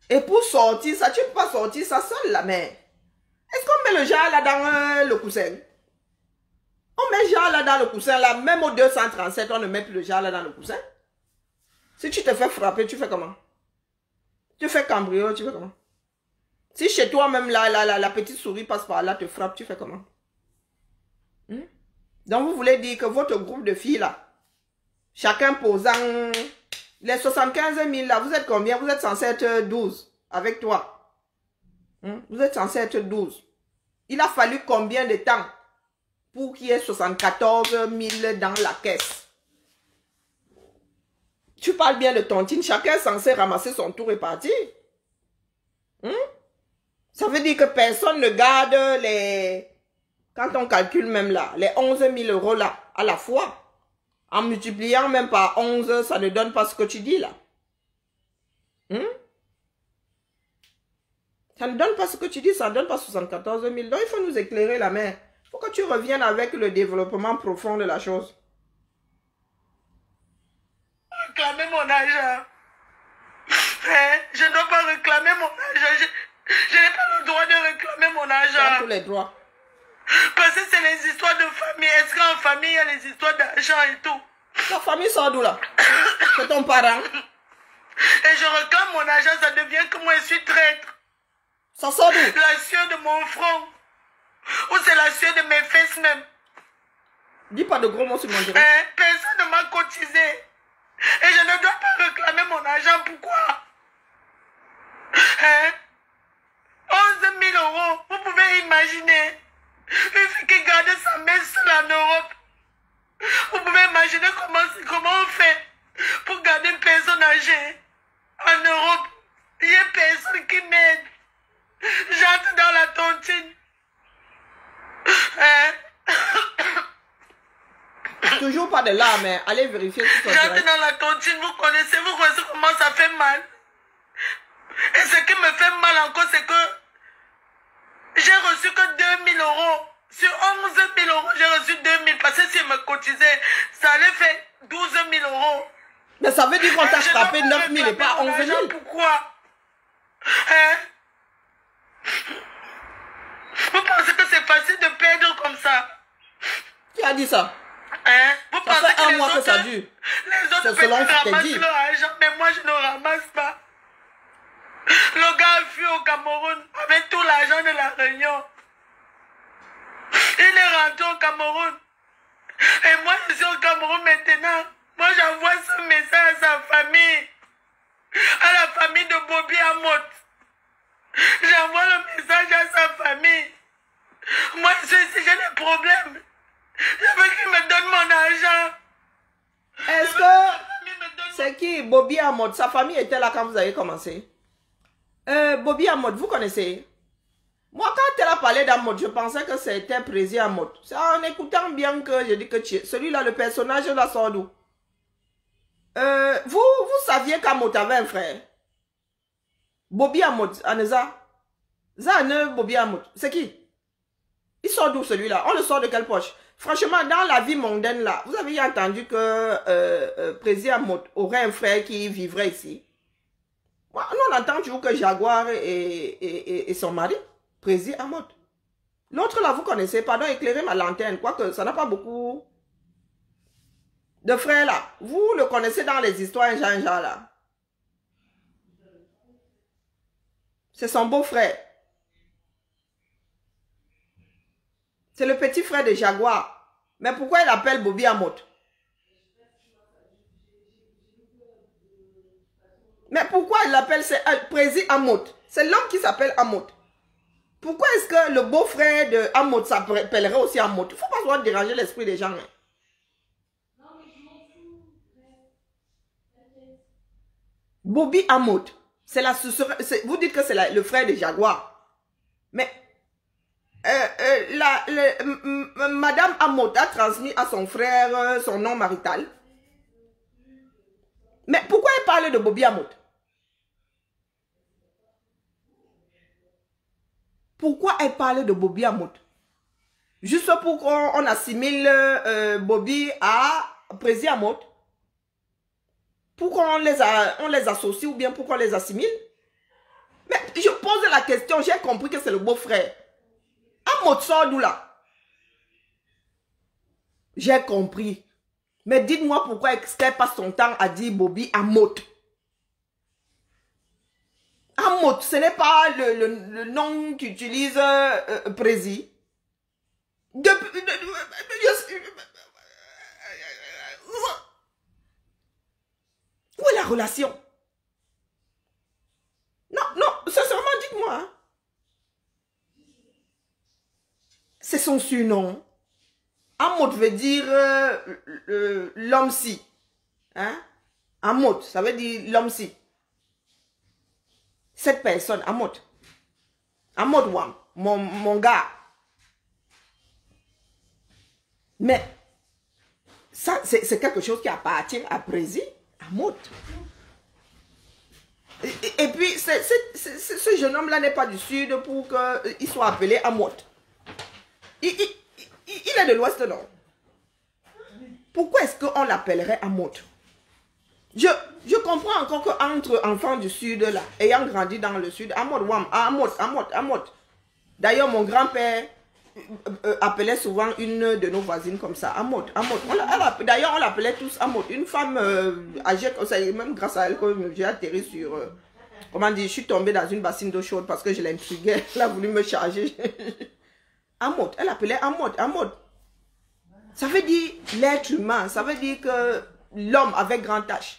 Et pour sortir ça, tu ne peux pas sortir ça seul là, mais... Est-ce qu'on met le jar là dans le coussin? On met le jar là dans le coussin là, même au 237, on ne met plus le jar là dans le coussin. Si tu te fais frapper, tu fais comment? Tu fais cambriole, tu fais comment? Si chez toi même là, la petite souris passe par là, te frappe, tu fais comment? Donc vous voulez dire que votre groupe de filles là, chacun posant les 75 000 là, vous êtes combien? Vous êtes censé être 12 avec toi. Vous êtes censé être 12. Il a fallu combien de temps pour qu'il y ait 74 000 dans la caisse? Tu parles bien de tontine. Chacun est censé ramasser son tour et partir. Ça veut dire que personne ne garde les... Quand on calcule même là, les 11 000 euros là, à la fois. En multipliant même par 11, ça ne donne pas ce que tu dis là. Ça ne donne pas ce que tu dis, ça ne donne pas 74 000. Donc, il faut nous éclairer la main. Il faut que tu reviennes avec le développement profond de la chose. Réclamer mon argent. Je ne dois pas réclamer mon argent. Je n'ai pas le droit de réclamer mon argent. Tu as tous les droits. Parce que c'est les histoires de famille. Est-ce qu'en famille, il y a les histoires d'argent et tout? Ta famille sort d'où là? C'est ton parent. Et je réclame mon argent, ça devient que moi je suis traître. Ça sort d'où? La sueur de mon front. Ou c'est la sueur de mes fesses même. Dis pas de gros mots sur mon direct. Personne ne m'a cotisé. Et je ne dois pas réclamer mon argent. Pourquoi? 11 000 euros. Vous pouvez imaginer. Une fille qui garde sa mère seule en Europe. Vous pouvez imaginer comment on fait pour garder une personne âgée en Europe. Il n'y a personne qui m'aide. J'entre dans la tontine. Toujours pas de là, mais allez vérifier si ça J'entre dans la tontine, vous connaissez comment ça fait mal. Et ce qui me fait mal encore, c'est que j'ai reçu que 2 000 euros. Sur 11 000 euros, j'ai reçu 2 000. Parce que si je me cotisais, ça allait faire 12 000 euros. Mais ça veut dire qu'on t'a frappé 9 000 et pas 11 000. Pourquoi? Vous pensez que c'est facile de perdre comme ça? Qui a dit ça? Vous Ça pensez fait que un les mois que autres, ça dure. c'est selon ce que tu ramasse dis. l'argent, mais moi je ne ramasse pas. Le gars a fui au Cameroun avec tout l'argent de la Réunion. Il est rentré au Cameroun. Et moi je suis au Cameroun maintenant. Moi j'envoie ce message à sa famille. À la famille de Bobby Amot. J'envoie le message à sa famille. Moi si j'ai des problèmes. Je veux qu'il me donne mon argent. Est-ce que c'est qui Bobby Amot? Sa famille était là quand vous avez commencé. Bobby Amot, vous connaissez? Moi, quand elle a parlé d'Amot, je pensais que c'était Prési Amot. C'est en écoutant bien que je dis que celui-là, le personnage, là, sort d'où? Vous saviez qu'Amot avait un frère? Bobby Amot, Aneza? Zane Bobby Amot, c'est qui? Il sort d'où celui-là? On le sort de quelle poche? Franchement, dans la vie mondaine, là, vous avez entendu que Prési Amot aurait un frère qui vivrait ici? Nous, on entend toujours que Jaguar et son mari, Prési Amot. L'autre là, vous connaissez, pardon, éclairez ma lanterne, quoique ça n'a pas beaucoup de frères là. Vous le connaissez dans les histoires Jean là. C'est son beau-frère. C'est le petit frère de Jaguar. Mais pourquoi il appelle Bobby Amot? Mais pourquoi il l'appelle Prési Amot? C'est l'homme qui s'appelle Amot. Pourquoi est-ce que le beau-frère de Amot s'appellerait aussi Amot? Il ne faut pas pouvoir déranger l'esprit des gens. Hein. Bobby Amot. Vous dites que c'est le frère de Jaguar. Mais Madame Amot a transmis à son frère son nom marital. Mais pourquoi elle parle de Bobby Amot? Pourquoi elle parle de Bobby Amot? Juste pour qu'on assimile Bobby à Prési Amot? Pourquoi on les associe ou bien pourquoi on les assimile? Mais je pose la question, j'ai compris que c'est le beau-frère. Amot sort d'où là? J'ai compris. Mais dites-moi pourquoi elle passe son temps à dire Bobby Amot. Amot, ce n'est pas le nom qu'utilise Prési. Où est la relation? Non, sincèrement, dites-moi. Hein. C'est son surnom. Amot veut dire l'homme-ci. Hein? Amot, ça veut dire l'homme-ci. Cette personne, Amot. Amot Wam, mon gars. Mais, ça, c'est quelque chose qui appartient à Prési, Amot. Et puis, ce jeune homme-là n'est pas du sud pour qu'il soit appelé Amot. Il est de l'ouest, non? Pourquoi est-ce qu'on l'appellerait Amot? Je comprends encore qu'entre enfants du sud, là, ayant grandi dans le sud, Amot, Wam, Amot. D'ailleurs, mon grand-père appelait souvent une de nos voisines comme ça, Amot. D'ailleurs, on l'appelait tous Amot. Une femme âgée comme ça, même grâce à elle que j'ai atterri sur... comment dire, je suis tombée dans une bassine d'eau chaude parce que je l'intriguais. Elle a voulu me charger. Amot, elle appelait Amot. Ça veut dire l'être humain, ça veut dire que l'homme avec grand H.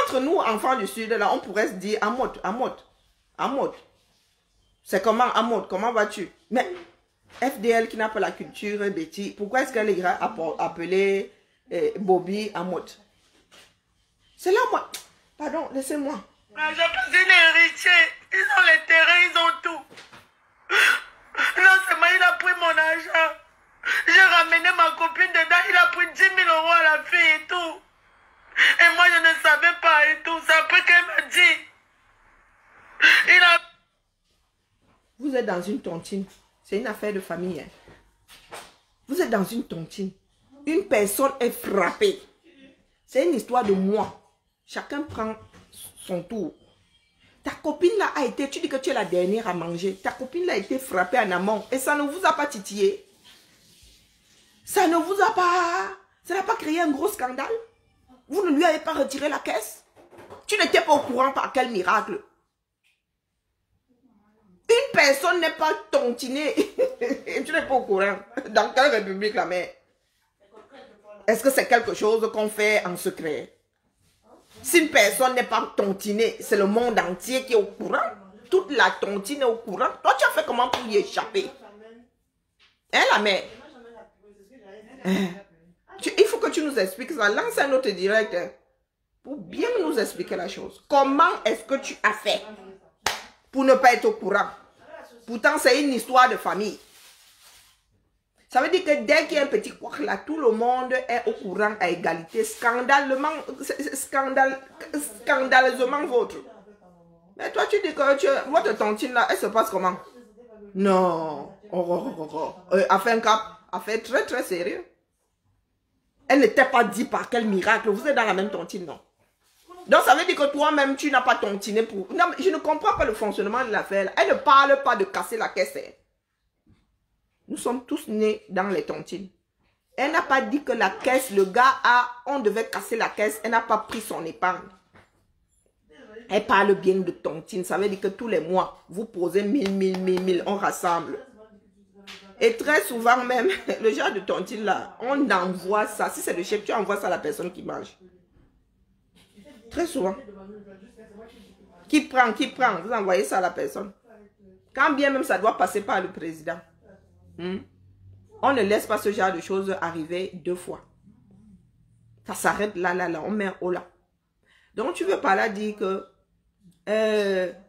Entre nous, enfants du sud, là, on pourrait se dire Amot. C'est comment Amot, comment vas-tu? Mais FDL qui n'a pas la culture, Betty, pourquoi est-ce qu'elle est appelée Bobby Amot? C'est là, moi. Pardon, laissez-moi. J'ai posé les héritiers. Ils ont les terrains, ils ont tout. Non seulement il a pris mon argent. J'ai ramené ma copine dedans. Il a pris 10 000 € à la fille et tout. Et moi, je ne savais pas et tout. C'est après qu'elle m'a dit. Il a... Vous êtes dans une tontine. C'est une affaire de famille. Hein. Vous êtes dans une tontine. Une personne est frappée. C'est une histoire de moi. Chacun prend son tour. Ta copine là a été, tu dis que tu es la dernière à manger. Ta copine là a été frappée en amont. Et ça ne vous a pas titillé. Ça ne vous a pas... Ça n'a pas créé un gros scandale. Vous ne lui avez pas retiré la caisse? Tu n'étais pas au courant par quel miracle? Une personne n'est pas tontinée. Tu n'es pas au courant. Dans quelle république, la mère? Est-ce que c'est quelque chose qu'on fait en secret? Si une personne n'est pas tontinée, c'est le monde entier qui est au courant. Toute la tontine est au courant. Toi, tu as fait comment pour y échapper? Hein, la mère? Il faut que tu nous expliques ça. Lance un autre direct pour bien nous expliquer la chose. Comment est-ce que tu as fait pour ne pas être au courant? Pourtant, c'est une histoire de famille. Ça veut dire que dès qu'il y a un petit couac là, tout le monde est au courant à égalité. Scandaleusement vôtre. Mais toi, tu dis que votre tontine là, elle se passe comment? Non. Affaire cap, affaire très très sérieux. Elle n'était pas dit par quel miracle. Vous êtes dans la même tontine, non? Donc ça veut dire que toi-même, tu n'as pas tontiné pour... Non, mais je ne comprends pas le fonctionnement de l'affaire. Elle ne parle pas de casser la caisse. Nous sommes tous nés dans les tontines. Elle n'a pas dit que la caisse, le gars on devait casser la caisse. Elle n'a pas pris son épargne. Elle parle bien de tontine. Ça veut dire que tous les mois, vous posez 1000, on rassemble. Et très souvent même, le genre de tontine là, on envoie ça. Si c'est le chèque, tu envoies ça à la personne qui mange. Très souvent. Qui prend? Vous envoyez ça à la personne. Quand bien même ça doit passer par le président. On ne laisse pas ce genre de choses arriver 2 fois. Ça s'arrête là, on met un haut là. Donc tu veux par là dire que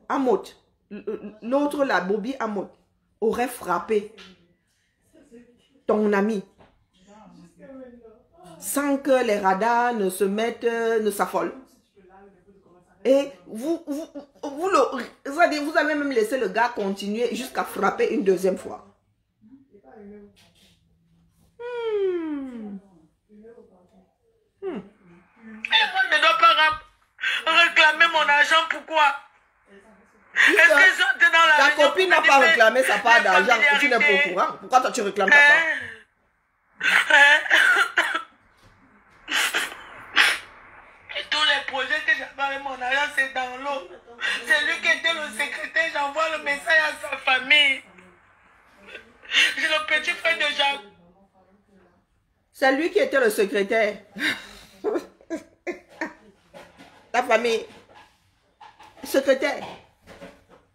Amot, l'autre là, Bobby Amot, aurait frappé ton ami sans que les radars ne se mettent, ne s'affolent. Et vous avez même laissé le gars continuer jusqu'à frapper une 2e fois. Et moi, je ne dois pas réclamer mon argent, pourquoi? Est-ce que j'étais dans la ta copine n'a pas réclamé sa part d'argent et tu n'es pas au courant? Pourquoi toi tu réclames ta part? Et tous les projets que j'avais avec mon argent, c'est dans l'eau. C'est lui qui était le secrétaire, j'envoie le message à sa famille. J'ai le petit frère de Jacques. C'est lui qui était le secrétaire. Ta famille. Secrétaire.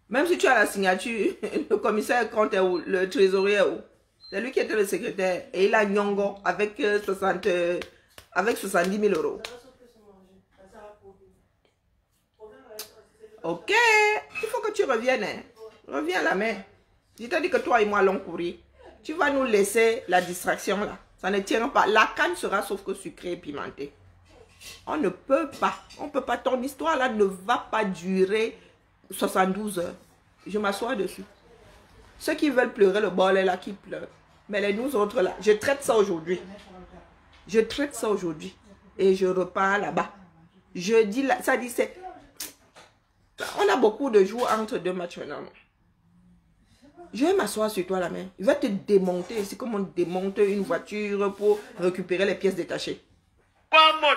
Même si tu as la signature, le commissaire compte est où? Le trésorier est où? C'est lui qui était le secrétaire. Et il a Nyongo avec 70 000 euros. Ok. Il faut que tu reviennes. Hein. Reviens à la main. Je t'ai dit que toi et moi allons courir. Tu vas nous laisser la distraction là. Ça ne tient pas. La canne sera sauf que sucrée et pimentée. On ne peut pas. On ne peut pas. Ton histoire là ne va pas durer 72 heures. Je m'assois dessus. Ceux qui veulent pleurer le bol est là qui pleurent. Mais les nous autres là, je traite ça aujourd'hui. Je traite ça aujourd'hui. Et je repars là-bas. Je dis là, ça dit c'est... On a beaucoup de jours entre 2 matchs maintenant. Je vais m'asseoir sur toi la main. Je vais te démonter. C'est comme on démonte une voiture pour récupérer les pièces détachées. Quoi, Mot?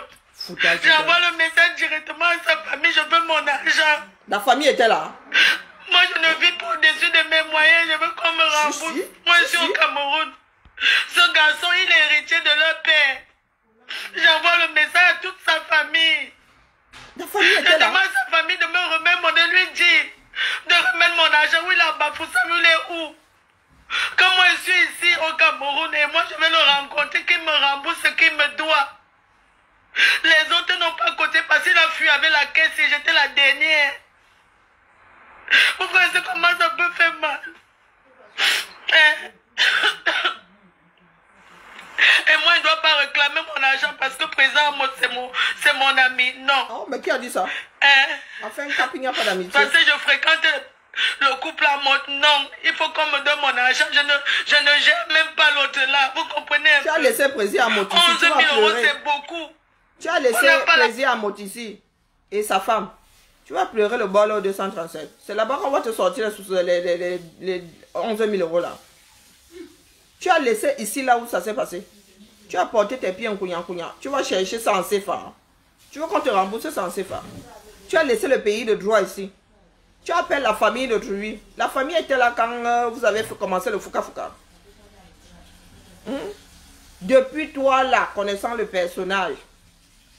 J'envoie le message directement à sa famille. Je veux mon argent. La famille était là. Moi, je ne vis pas au-dessus de mes moyens. Je veux qu'on me rembourse. Moi, je suis au Cameroun. Ce garçon, il est héritier de leur père. J'envoie le message à toute sa famille. La famille Je était là. demande à sa famille de me remettre de lui dire, de remettre mon argent. Oui, là, Bafoussam, il est où? Quand moi, je suis ici au Cameroun et moi, je vais le rencontrer, qu'il me rembourse ce qu'il me doit. Les autres n'ont pas côté parce qu'il a fui avec la caisse et j'étais la dernière. Vous voyez comment ça peut faire mal. Et moi, je ne dois pas réclamer mon argent parce que président c'est mon ami. Non. Oh, mais qui a dit ça? Enfin, il n'y a pas d'amitié. Parce que je fréquente le couple à mode. Non, il faut qu'on me donne mon argent. Je ne gère même pas l'autre là. Vous comprenez un peu? Tu as laissé président à Motissi. 11 000 euros, c'est beaucoup. Tu as laissé président à Motissi et sa femme. Tu vas pleurer le bol au 237. C'est là-bas qu'on va te sortir les 11 000 euros là. Tu as laissé ici là où ça s'est passé. Tu as porté tes pieds en couignant. Tu vas chercher ça en CFA. Tu veux qu'on te rembourse sans CFA? Tu as laissé le pays de droit ici. Tu appelles la famille de Trui. La famille était là quand vous avez commencé le Fouka-Fouka. Depuis toi là, connaissant le personnage,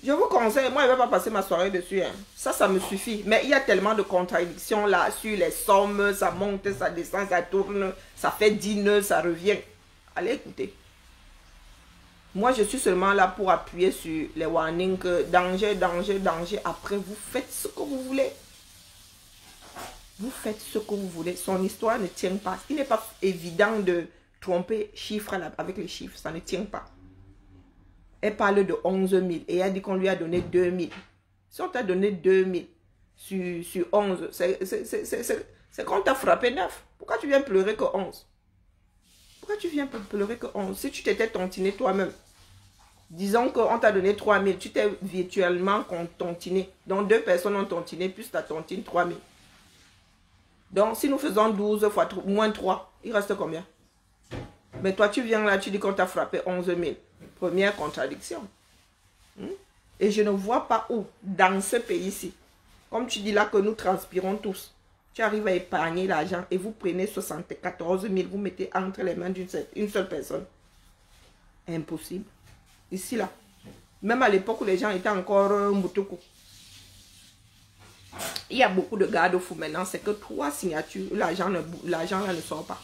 je vous conseille, moi je ne vais pas passer ma soirée dessus. Hein. Ça me suffit. Mais il y a tellement de contradictions là sur les sommes, ça monte, ça descend, ça tourne, ça fait 10 nœuds, ça revient. Allez écoutez. Moi je suis seulement là pour appuyer sur les warnings que danger, danger, danger. Après vous faites ce que vous voulez. Vous faites ce que vous voulez. Son histoire ne tient pas. Il n'est pas évident de tromper chiffres là, avec les chiffres. Ça ne tient pas. Elle parle de 11 000 et elle dit qu'on lui a donné 2 000. Si on t'a donné 2 000 sur 11, c'est qu'on t'a frappé 9. Pourquoi tu viens pleurer que 11? Pourquoi tu viens pleurer que 11? Si tu t'étais tontiné toi-même, disons qu'on t'a donné 3 000, tu t'es virtuellement tontiné. Donc 2 personnes ont tontiné, plus ta tontine 3 000. Donc si nous faisons 12 fois moins 3, il reste combien? Mais toi tu viens là, tu dis qu'on t'a frappé 11 000. Première contradiction. Et je ne vois pas où, dans ce pays-ci, comme tu dis là que nous transpirons tous, tu arrives à épargner l'argent et vous prenez 74 000, vous mettez entre les mains d'une seule personne. Impossible. Ici là. Même à l'époque où les gens étaient encore Moutoukou. Il y a beaucoup de garde-fous maintenant, c'est que 3 signatures, l'argent là ne sort pas.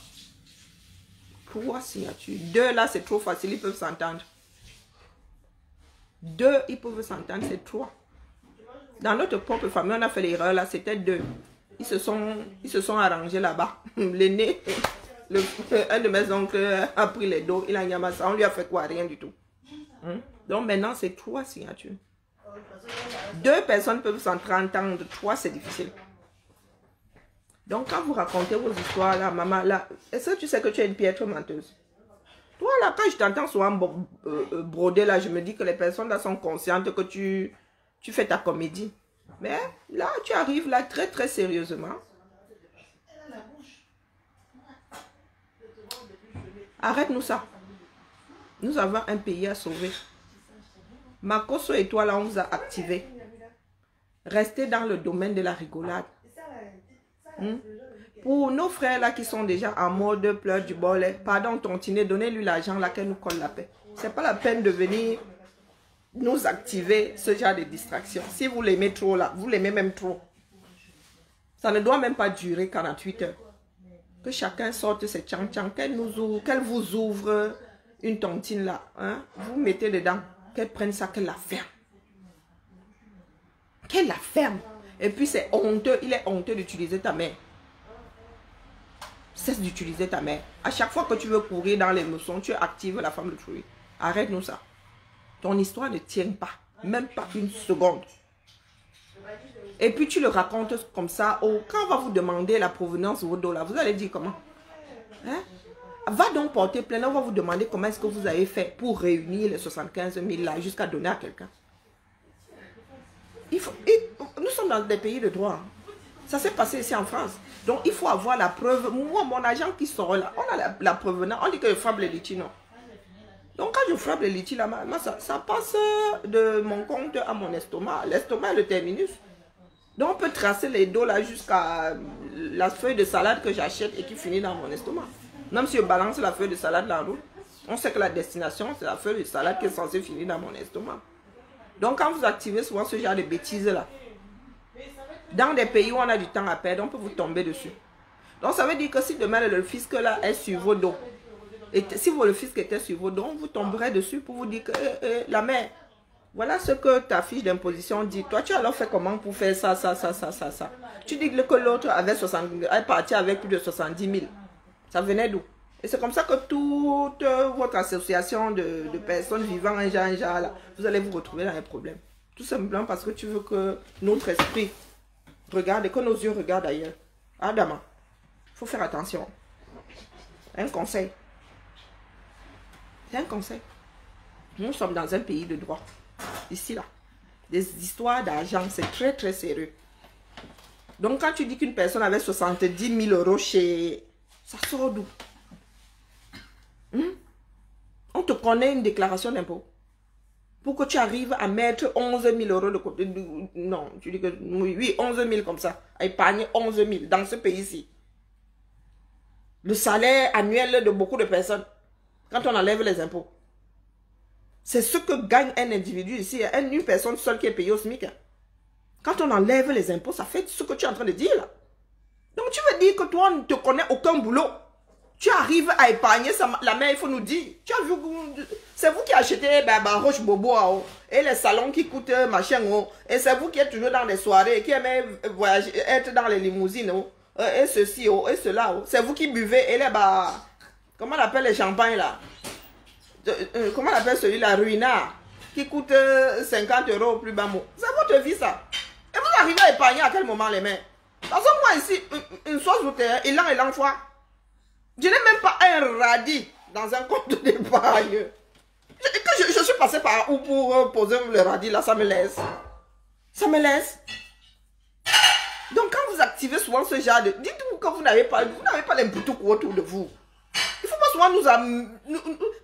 3 signatures. 2 là, c'est trop facile, ils peuvent s'entendre. 2, ils peuvent s'entendre, c'est 3. Dans notre propre famille, on a fait l'erreur là, c'était 2. Ils se sont arrangés là-bas. L'aîné, un de mes oncles a pris les dos, il a gagné ça, on lui a fait quoi? Rien du tout. Donc maintenant, c'est 3 signatures. 2 personnes peuvent s'entendre, 3 c'est difficile. Donc quand vous racontez vos histoires là, maman là, est-ce que tu sais que tu es une piètre menteuse? Toi là, quand je t'entends souvent broder là, je me dis que les personnes là sont conscientes que tu fais ta comédie. Mais là, tu arrives là très très sérieusement. Arrête-nous ça. Nous avons un pays à sauver. Makoso et toi là, on vous a activé. Restez dans le domaine de la rigolade. Pour nos frères là qui sont déjà en mode pleurs du bol, pardon tontiner, donnez-lui l'argent là qu'elle nous colle la paix. C'est pas la peine de venir nous activer ce genre de distraction. Si vous l'aimez trop là, vous l'aimez même trop. Ça ne doit même pas durer 48 heures. Que chacun sorte ses tchan-tchan, qu'elle vous ouvre une tontine là, hein? Vous mettez dedans, qu'elle prenne ça, qu'elle la ferme. Qu'elle la ferme. Et puis c'est honteux, il est honteux d'utiliser ta mère. Cesse d'utiliser ta mère. À chaque fois que tu veux courir dans l'émotion, tu actives la femme de Trui. Arrête-nous ça. Ton histoire ne tient pas. Même pas une seconde. Et puis tu le racontes comme ça. Oh, quand on va vous demander la provenance de vos dos là, vous allez dire comment? Hein? Va donc porter plainte. On va vous demander comment est-ce que vous avez fait pour réunir les 75 000 là jusqu'à donner à quelqu'un. Nous sommes dans des pays de droit. Ça s'est passé ici en France. Donc il faut avoir la preuve. Moi, mon agent qui sort là, on a la preuve. On dit que je frappe les litchis, non. Donc quand je frappe les litchis là, ça passe de mon compte à mon estomac. L'estomac est le terminus. Donc on peut tracer les dos là jusqu'à la feuille de salade que j'achète et qui finit dans mon estomac. Même si je balance la feuille de salade là en route, on sait que la destination c'est la feuille de salade qui est censée finir dans mon estomac. Donc quand vous activez souvent ce genre de bêtises là, dans des pays où on a du temps à perdre, on peut vous tomber dessus. Donc ça veut dire que si demain le fisc là est sur vos dos, et si le fisc était sur vos dos, on vous tomberait dessus pour vous dire que la mère, voilà ce que ta fiche d'imposition dit. Toi tu as alors fait comment pour faire ça. Tu dis que l'autre est parti avec plus de 70 000. Ça venait d'où? Et c'est comme ça que toute votre association de personnes vivant un genre là, vous allez vous retrouver dans les problèmes. Tout simplement parce que tu veux que notre esprit regarde et que nos yeux regardent ailleurs. Adama, il faut faire attention. Un conseil. C'est un conseil. Nous sommes dans un pays de droit. Ici, là. Des histoires d'argent, c'est très, très sérieux. Donc, quand tu dis qu'une personne avait 70 000 euros chez... Ça sort d'où? On te connaît une déclaration d'impôt. pour que tu arrives à mettre 11 000 euros de côté. Non, tu dis que oui, 11 000 comme ça. À épargner 11 000 dans ce pays-ci. Le salaire annuel de beaucoup de personnes. Quand on enlève les impôts. C'est ce que gagne un individu ici. Une personne seule qui est payée au SMIC. Quand on enlève les impôts, ça fait ce que tu es en train de dire là. Donc tu veux dire que toi, on ne te connaît aucun boulot. Tu arrives à épargner ça, la mère, il faut nous dire. Tu as vu, c'est vous qui achetez Roche Bobo et les salons qui coûtent machin. Et c'est vous qui êtes toujours dans les soirées, qui aimez voyager, être dans les limousines. Et ceci, et cela. C'est vous qui buvez et les comment on appelle les champagnes là? Comment on appelle celui-là? Ruinard. Qui coûte 50 euros au plus bas mot. C'est votre vie ça. Et vous arrivez à épargner à quel moment les mains? Parce que moi ici, une sauce au terre, il en fois. Je n'ai même pas un radis dans un compte d'épargne. Je suis passé par où pour poser le radis là, ça me laisse. Ça me laisse. Donc quand vous activez souvent ce genre de... Dites-vous que vous n'avez pas les boutons autour de vous. Il faut pas souvent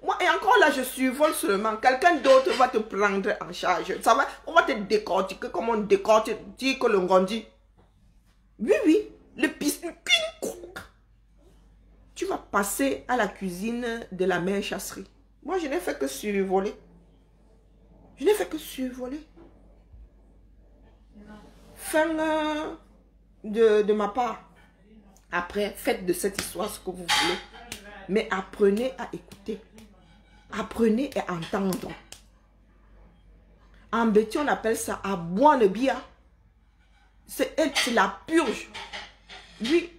moi, et encore là, je survole seulement. Quelqu'un d'autre va te prendre en charge. Ça va, on va te décortiquer comme on décortique que l'on grandit. Oui, oui. Le piste, tu vas passer à la cuisine de la mère chasserie. Moi, je n'ai fait que survoler. Je n'ai fait que survoler. Fin de ma part. Après, faites de cette histoire ce que vous voulez. Mais apprenez à écouter. Apprenez à entendre. En Béti, on appelle ça à boire le bia. C'est la purge. Oui.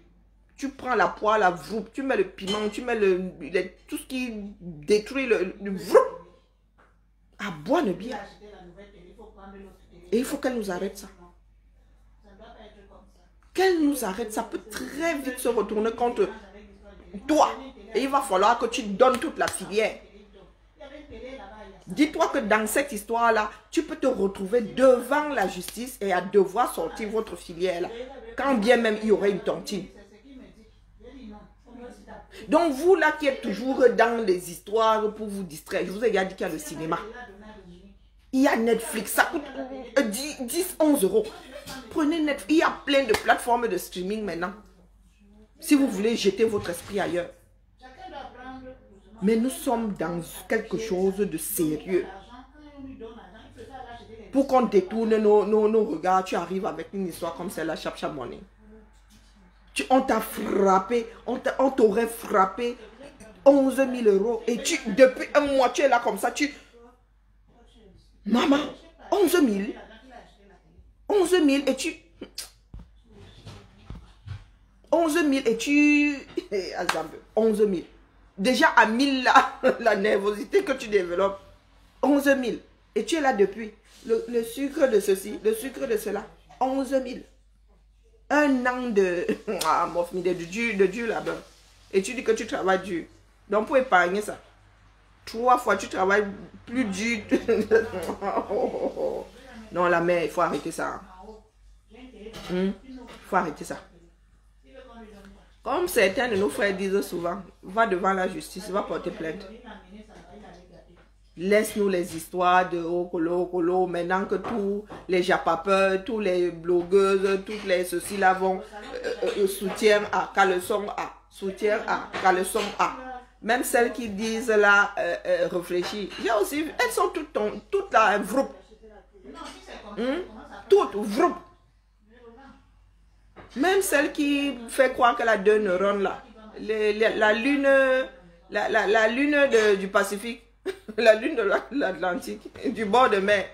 Tu prends la poêle, la vroupe, tu mets le piment, tu mets tout ce qui détruit le vroup. À boire le bien. Et il faut qu'elle nous arrête ça. Qu'elle nous arrête, ça peut très vite se retourner contre toi. Et il va falloir que tu donnes toute la filière. Dis-toi que dans cette histoire-là, tu peux te retrouver devant la justice et à devoir sortir votre filière là. Quand bien même il y aurait une tontine. Donc vous là qui êtes toujours dans les histoires pour vous distraire, je vous ai déjà dit qu'il y a le cinéma. Il y a Netflix, ça coûte 10, 11 euros. Prenez Netflix, il y a plein de plateformes de streaming maintenant. Si vous voulez jeter votre esprit ailleurs. Mais nous sommes dans quelque chose de sérieux. Pour qu'on détourne nos regards, tu arrives avec une histoire comme celle-là, chap chap money. On t'a frappé, on t'aurait frappé 11 000 euros et depuis un mois, tu es là comme ça, Maman, 11 000 11 000 et tu... 11 000 et tu... 11 000. Déjà à 1000 là, la nervosité que tu développes. 11 000. Et tu es là depuis. Le sucre de ceci, le sucre de cela. 11 000. Un an de... Ah, de dur là-bas. Et tu dis que tu travailles dur. Donc pour épargner ça, 3 fois tu travailles plus dur. Non, la mère, il faut arrêter ça. Il faut arrêter ça. Comme certains de nos frères disent souvent, va devant la justice, va porter plainte. Laisse-nous les histoires de Okolo. Maintenant que tous les japapeurs, tous les blogueuses, toutes les ceci là vont soutien à caleçon A, soutien à caleçon A. Même celles qui disent là, réfléchir. Il y a aussi, elles sont toutes là, vroup. Toutes, vroup. Même celle qui fait croire qu'elle a 2 neurones là. La lune, la lune du Pacifique. La lune de l'Atlantique, du bord de mer.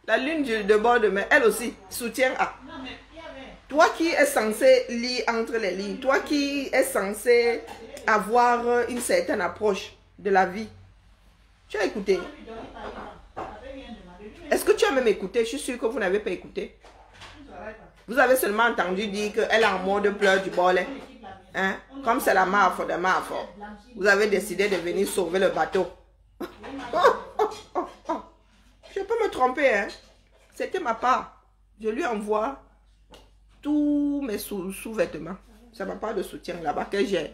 La lune de bord de mer, elle aussi, soutient à. Toi qui es censé lire entre les lignes, toi qui es censé avoir une certaine approche de la vie, tu as écouté. Est-ce que tu as même écouté? Je suis sûre que vous n'avez pas écouté. Vous avez seulement entendu dire qu'elle est en mode pleurs du bollet. Hein? Comme c'est la marfe de marfe. Vous avez décidé de venir sauver le bateau. Je peux me tromper, hein. C'était ma part. Je lui envoie tous mes sous-vêtements. C'est ma part de soutien là-bas que j'ai.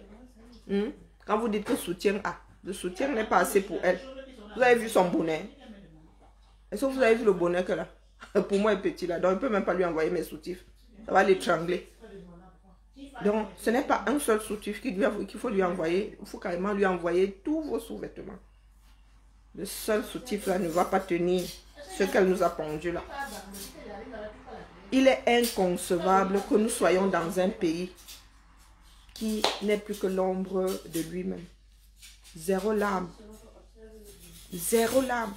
Quand vous dites que soutien A, le soutien n'est pas assez pour elle. Vous avez vu son bonnet. Est-ce que vous avez vu le bonnet que là? Pour moi, il est petit là. Donc, je ne peux même pas lui envoyer mes soutifs. Ça va l'étrangler. Donc, ce n'est pas un seul soutif qu'il faut lui envoyer. Il faut carrément lui envoyer tous vos sous-vêtements. Le seul soutif là ne va pas tenir ce qu'elle nous a pondu là. Il est inconcevable que nous soyons dans un pays qui n'est plus que l'ombre de lui-même. Zéro larme. Zéro larme.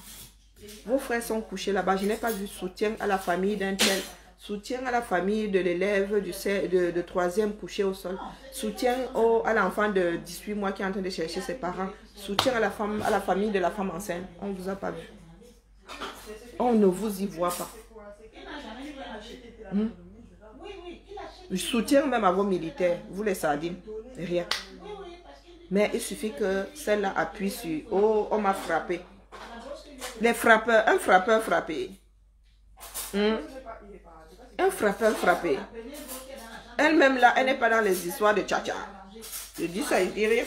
Vos frères sont couchés là-bas. Je n'ai pas vu soutien à la famille d'un tel. Soutien à la famille de l'élève de 3e couché au sol. Soutien à l'enfant de 18 mois qui est en train de chercher ses parents. Soutien à la famille de la femme enceinte. On ne vous a pas vu. On ne vous y voit pas. Je soutiens même à vos militaires. Vous les sardines. Rien. Mais il suffit que celle-là appuie sur... Oh, on m'a frappé. Les frappeurs, un frappeur frappé. Un frappeur frappé. Elle-même là, elle n'est pas dans les histoires de tcha-tcha. Je dis ça, il dit rien.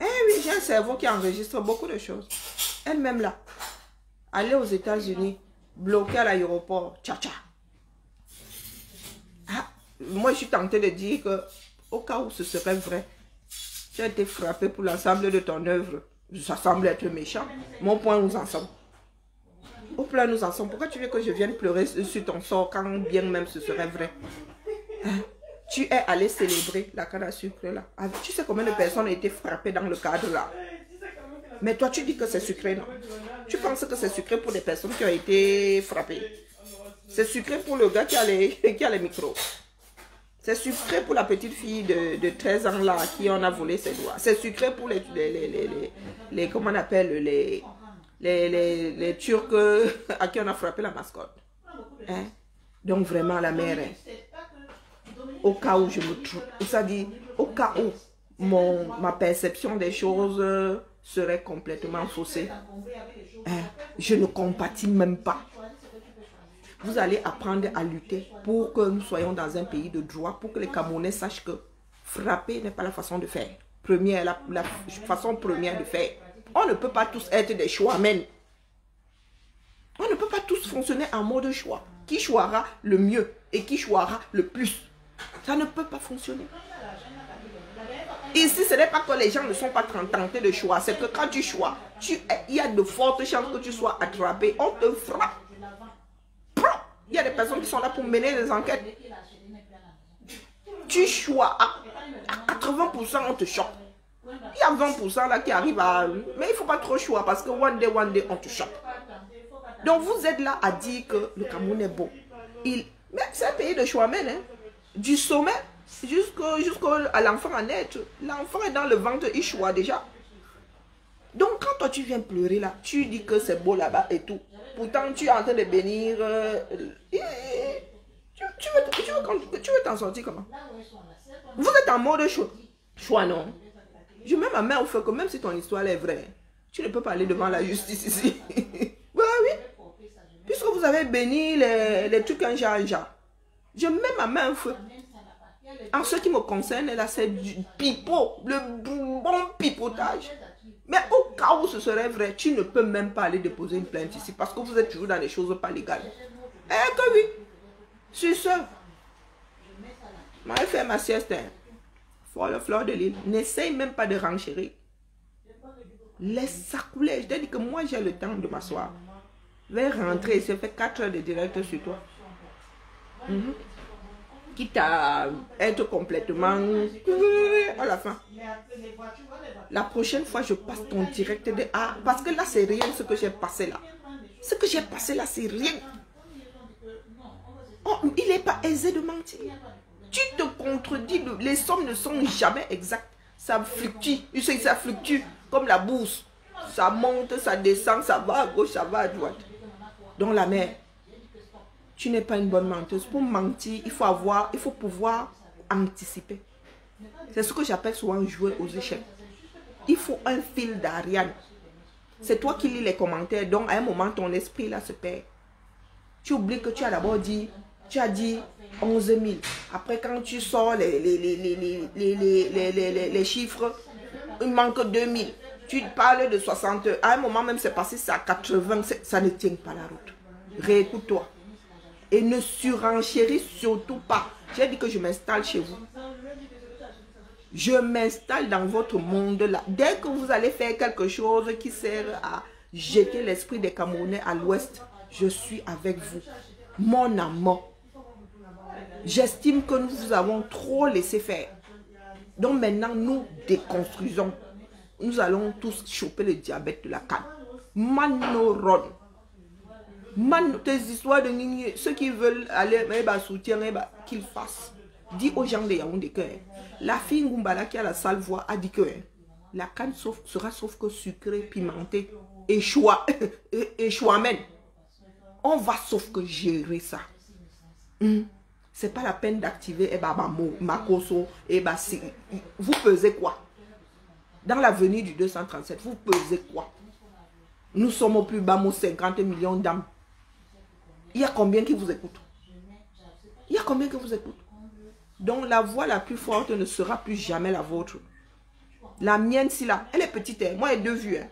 Eh oui, j'ai un cerveau qui enregistre beaucoup de choses. Elle-même là. Aller aux États-Unis, bloquer à l'aéroport, tcha-tcha. Ah, moi, je suis tentée de dire que, au cas où ce serait vrai, tu as été frappé pour l'ensemble de ton œuvre. Ça semble être méchant. Mon point, nous en sommes. Au plan, nous en sommes. Pourquoi tu veux que je vienne pleurer sur ton sort quand bien même ce serait vrai? Hein? Tu es allé célébrer la canne à sucre là. Tu sais combien de personnes ont été frappées dans le cadre là? Mais toi, tu dis que c'est sucré, non? Tu penses que c'est sucré pour les personnes qui ont été frappées? C'est sucré pour le gars qui a les micros. C'est sucré pour la petite fille de 13 ans là qui en a volé ses doigts. C'est sucré pour les comment on appelle, les Turcs à qui on a frappé la mascotte. Hein? Donc vraiment la mère, au cas où je me trouve, ça dit, au cas où ma perception des choses serait complètement faussée. Hein? Je ne compatis même pas. Vous allez apprendre à lutter pour que nous soyons dans un pays de droit, pour que les Camerounais sachent que frapper n'est pas la façon de faire. La façon première de faire. On ne peut pas tous être des choix-men. On ne peut pas tous fonctionner en mode choix. Qui choira le mieux et qui choira le plus? Ça ne peut pas fonctionner. Ici, ce n'est pas que les gens ne sont pas tentés de choix. C'est que quand tu choisis, il y a de fortes chances que tu sois attrapé. On te frappe. Il y a des personnes qui sont là pour mener des enquêtes. Tu choisis à 80%, on te chope. Il y a 20% là qui arrivent à... Mais il ne faut pas trop choisir parce que one day, on te chope. Donc vous êtes là à dire que le Cameroun est beau. Mais c'est un pays de choix, hein. Du sommet jusqu'à l'enfant à naître. L'enfant est dans le ventre, il choisit déjà. Donc quand toi tu viens pleurer là, tu dis que c'est beau là-bas et tout. Pourtant tu es en train de bénir. Tu veux t'en sortir comment? Vous êtes en mode choix. Choix non. Je mets ma main au feu que même si ton histoire est vraie, tu ne peux pas aller devant la justice ici. Oui. Puisque vous avez béni les trucs en genre. Je mets ma main au feu. En ce qui me concerne, là, c'est du pipeau, le bon pipotage. Mais au cas où ce serait vrai, tu ne peux même pas aller déposer une plainte ici parce que vous êtes toujours dans des choses pas légales. Eh que oui. Sur ce, je vais faire ma sieste. Pour le fleur de l'île. N'essaye même pas de renchérir. Laisse ça couler. Je t'ai dit que moi j'ai le temps de m'asseoir. Je vais rentrer. Ça fait 4 heures de direct sur toi. Quitte à être complètement à la fin. La prochaine fois, je passe ton direct de... Ah, parce que là, c'est rien ce que j'ai passé là. Ce que j'ai passé là, c'est rien. Oh, il n'est pas aisé de mentir. Tu te contredis. Les sommes ne sont jamais exactes. Ça fluctue. Ça fluctue comme la bourse. Ça monte, ça descend, ça va à gauche, ça va à droite. Donc la mère, tu n'es pas une bonne menteuse. Pour mentir, il faut pouvoir anticiper. C'est ce que j'appelle souvent jouer aux échecs. Il faut un fil d'Ariane. C'est toi qui lis les commentaires. Donc à un moment, ton esprit là se perd. Tu oublies que tu as d'abord dit, tu as dit 11 000. Après quand tu sors les chiffres, il manque 2 000. Tu parles de 60. À un moment même, c'est passé ça à 80. Ça ne tient pas la route. Réécoute-toi. Et ne surenchéris surtout pas. J'ai dit que je m'installe chez vous. Je m'installe dans votre monde là. Dès que vous allez faire quelque chose qui sert à jeter l'esprit des Camerounais à l'ouest, je suis avec vous. Mon amour. J'estime que nous vous avons trop laissé faire. Donc maintenant, nous déconstruisons. Nous allons tous choper le diabète de la canne. Manoron. Tes histoires de Nini, ceux qui veulent aller soutien, qu'ils fassent. Dis aux gens de Yaoundé que la fille Ngumbala qui a la sale voix a dit que la canne sera sauf que sucrée, pimentée et choix même. On va sauf que gérer ça. C'est pas la peine d'activer Makoso. Vous pesez quoi? Dans l'avenir du 237, vous pesez quoi? Nous sommes au plus bas, 50 millions d'âmes. Il y a combien qui vous écoutent? Il y a combien qui vous écoutent? Donc la voix la plus forte ne sera plus jamais la vôtre. La mienne, si là, elle est petite, hein. Moi, elle est 2 vues. Hein.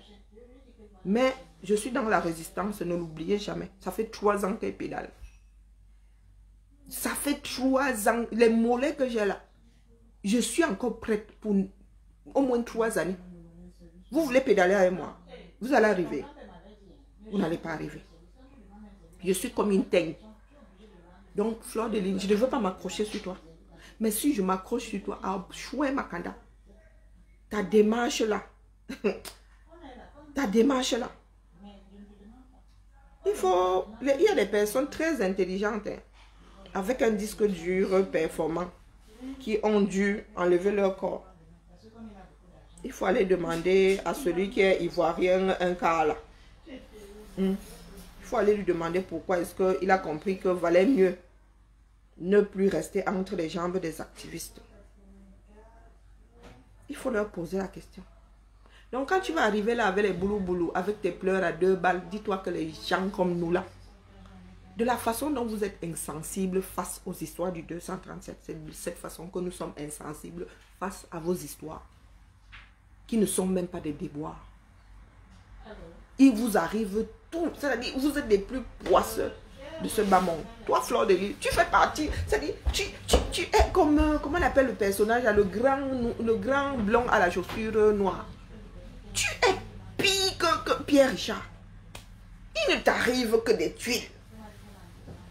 Mais je suis dans la résistance, ne l'oubliez jamais. Ça fait 3 ans qu'elle pédale. Ça fait 3 ans. Les mollets que j'ai là, je suis encore prête pour au moins 3 années. Vous voulez pédaler avec moi? Vous allez arriver. Vous n'allez pas arriver. Je suis comme une teigne. Donc, Fleur de Lys, je ne veux pas m'accrocher sur toi. Mais si je m'accroche sur toi, chouin Makanda, ta démarche là, ta démarche là, il y a des personnes très intelligentes, hein, avec un disque dur performant, qui ont dû enlever leur corps. Il faut aller demander à celui qui est ivoirien un cas là. Il faut aller lui demander pourquoi est-ce qu'il a compris que valait mieux ne plus rester entre les jambes des activistes. Il faut leur poser la question. Donc quand tu vas arriver là avec les boulou-boulou, avec tes pleurs à 2 balles, dis-toi que les gens comme nous là, de la façon dont vous êtes insensibles face aux histoires du 237, c'est de cette façon que nous sommes insensibles face à vos histoires, qui ne sont même pas des déboires. Il vous arrive tout, c'est-à-dire vous êtes les plus poisseux de ce bas monde. Toi, Fleur de Lys, tu fais partie, c'est-à-dire tu es comme, comment on appelle le personnage, le grand blond à la chaussure noire. Tu es pire que Pierre Richard. Il ne t'arrive que des tuiles.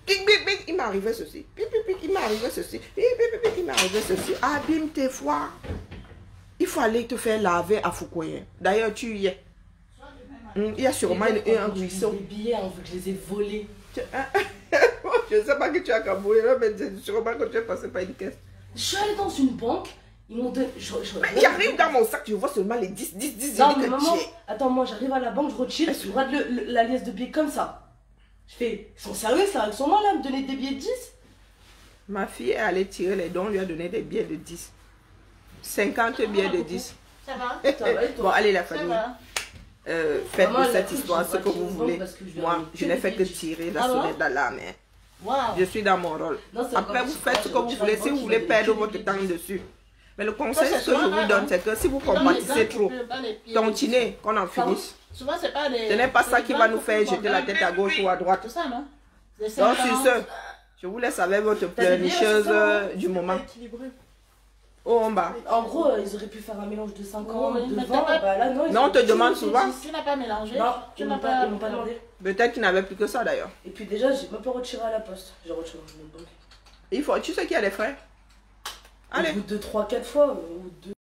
Il m'est arrivé ceci. Il m'est arrivé ceci. Il m'est arrivé ceci. Abîme tes foies. Il faut aller te faire laver à Foucault. D'ailleurs, tu y es. Il y a sûrement un ruisseau. Les billets, on veut que je les ai volés. Je ne sais pas que tu as caboulé, mais sûrement que tu es passé par une caisse. Je suis allée dans une banque. Ils m'ont donné... J'arrive dans mon sac, je vois seulement les 10. Non, mais maman, attends, moi j'arrive à la banque, je retire, je regarde la liasse de billets comme ça. Je fais, ils sont sérieux ça, ils sont mal à me donner des billets de 10. Ma fille est allée tirer les dons, lui a donné des billets de 10. 50 billets de 10. Ça va? Ça va, et toi? Bon, allez la famille. Faites Maman, de cette histoire ce que vous voulez. Moi, je n'ai fait que tirer la sonnette d'alarme. Wow. Je suis dans mon rôle. Non, après, vous faites ce que vous voulez. Si vous voulez perdre votre temps dessus. Mais le conseil que je vous donne, c'est que si vous compatissez trop, tontiner, qu'on en finisse. Souvent, c'est pas des... Ce n'est pas ça qui va nous faire jeter la tête à gauche ou à droite. Tout ça, non? Donc, sur ce, je vous laisse avec votre pleurnicheuse du moment. Oh, en bas. En gros, ils auraient pu faire un mélange de 50, Oui, de mais 20. t'as pas- Bah là, non, ils Mais on ont- te demande souvent. Tu n'as pas mélangé. Non, Tu ils n'as m'ont pas... pas demandé. Peut-être qu'il n'avait plus que ça d'ailleurs. Et puis déjà, j'ai même pas retiré à la poste. J'ai retiré dans une banque. Il faut, tu sais qu'il y a des frais. Allez. Au bout de 2, 3, 4 fois, ou 2.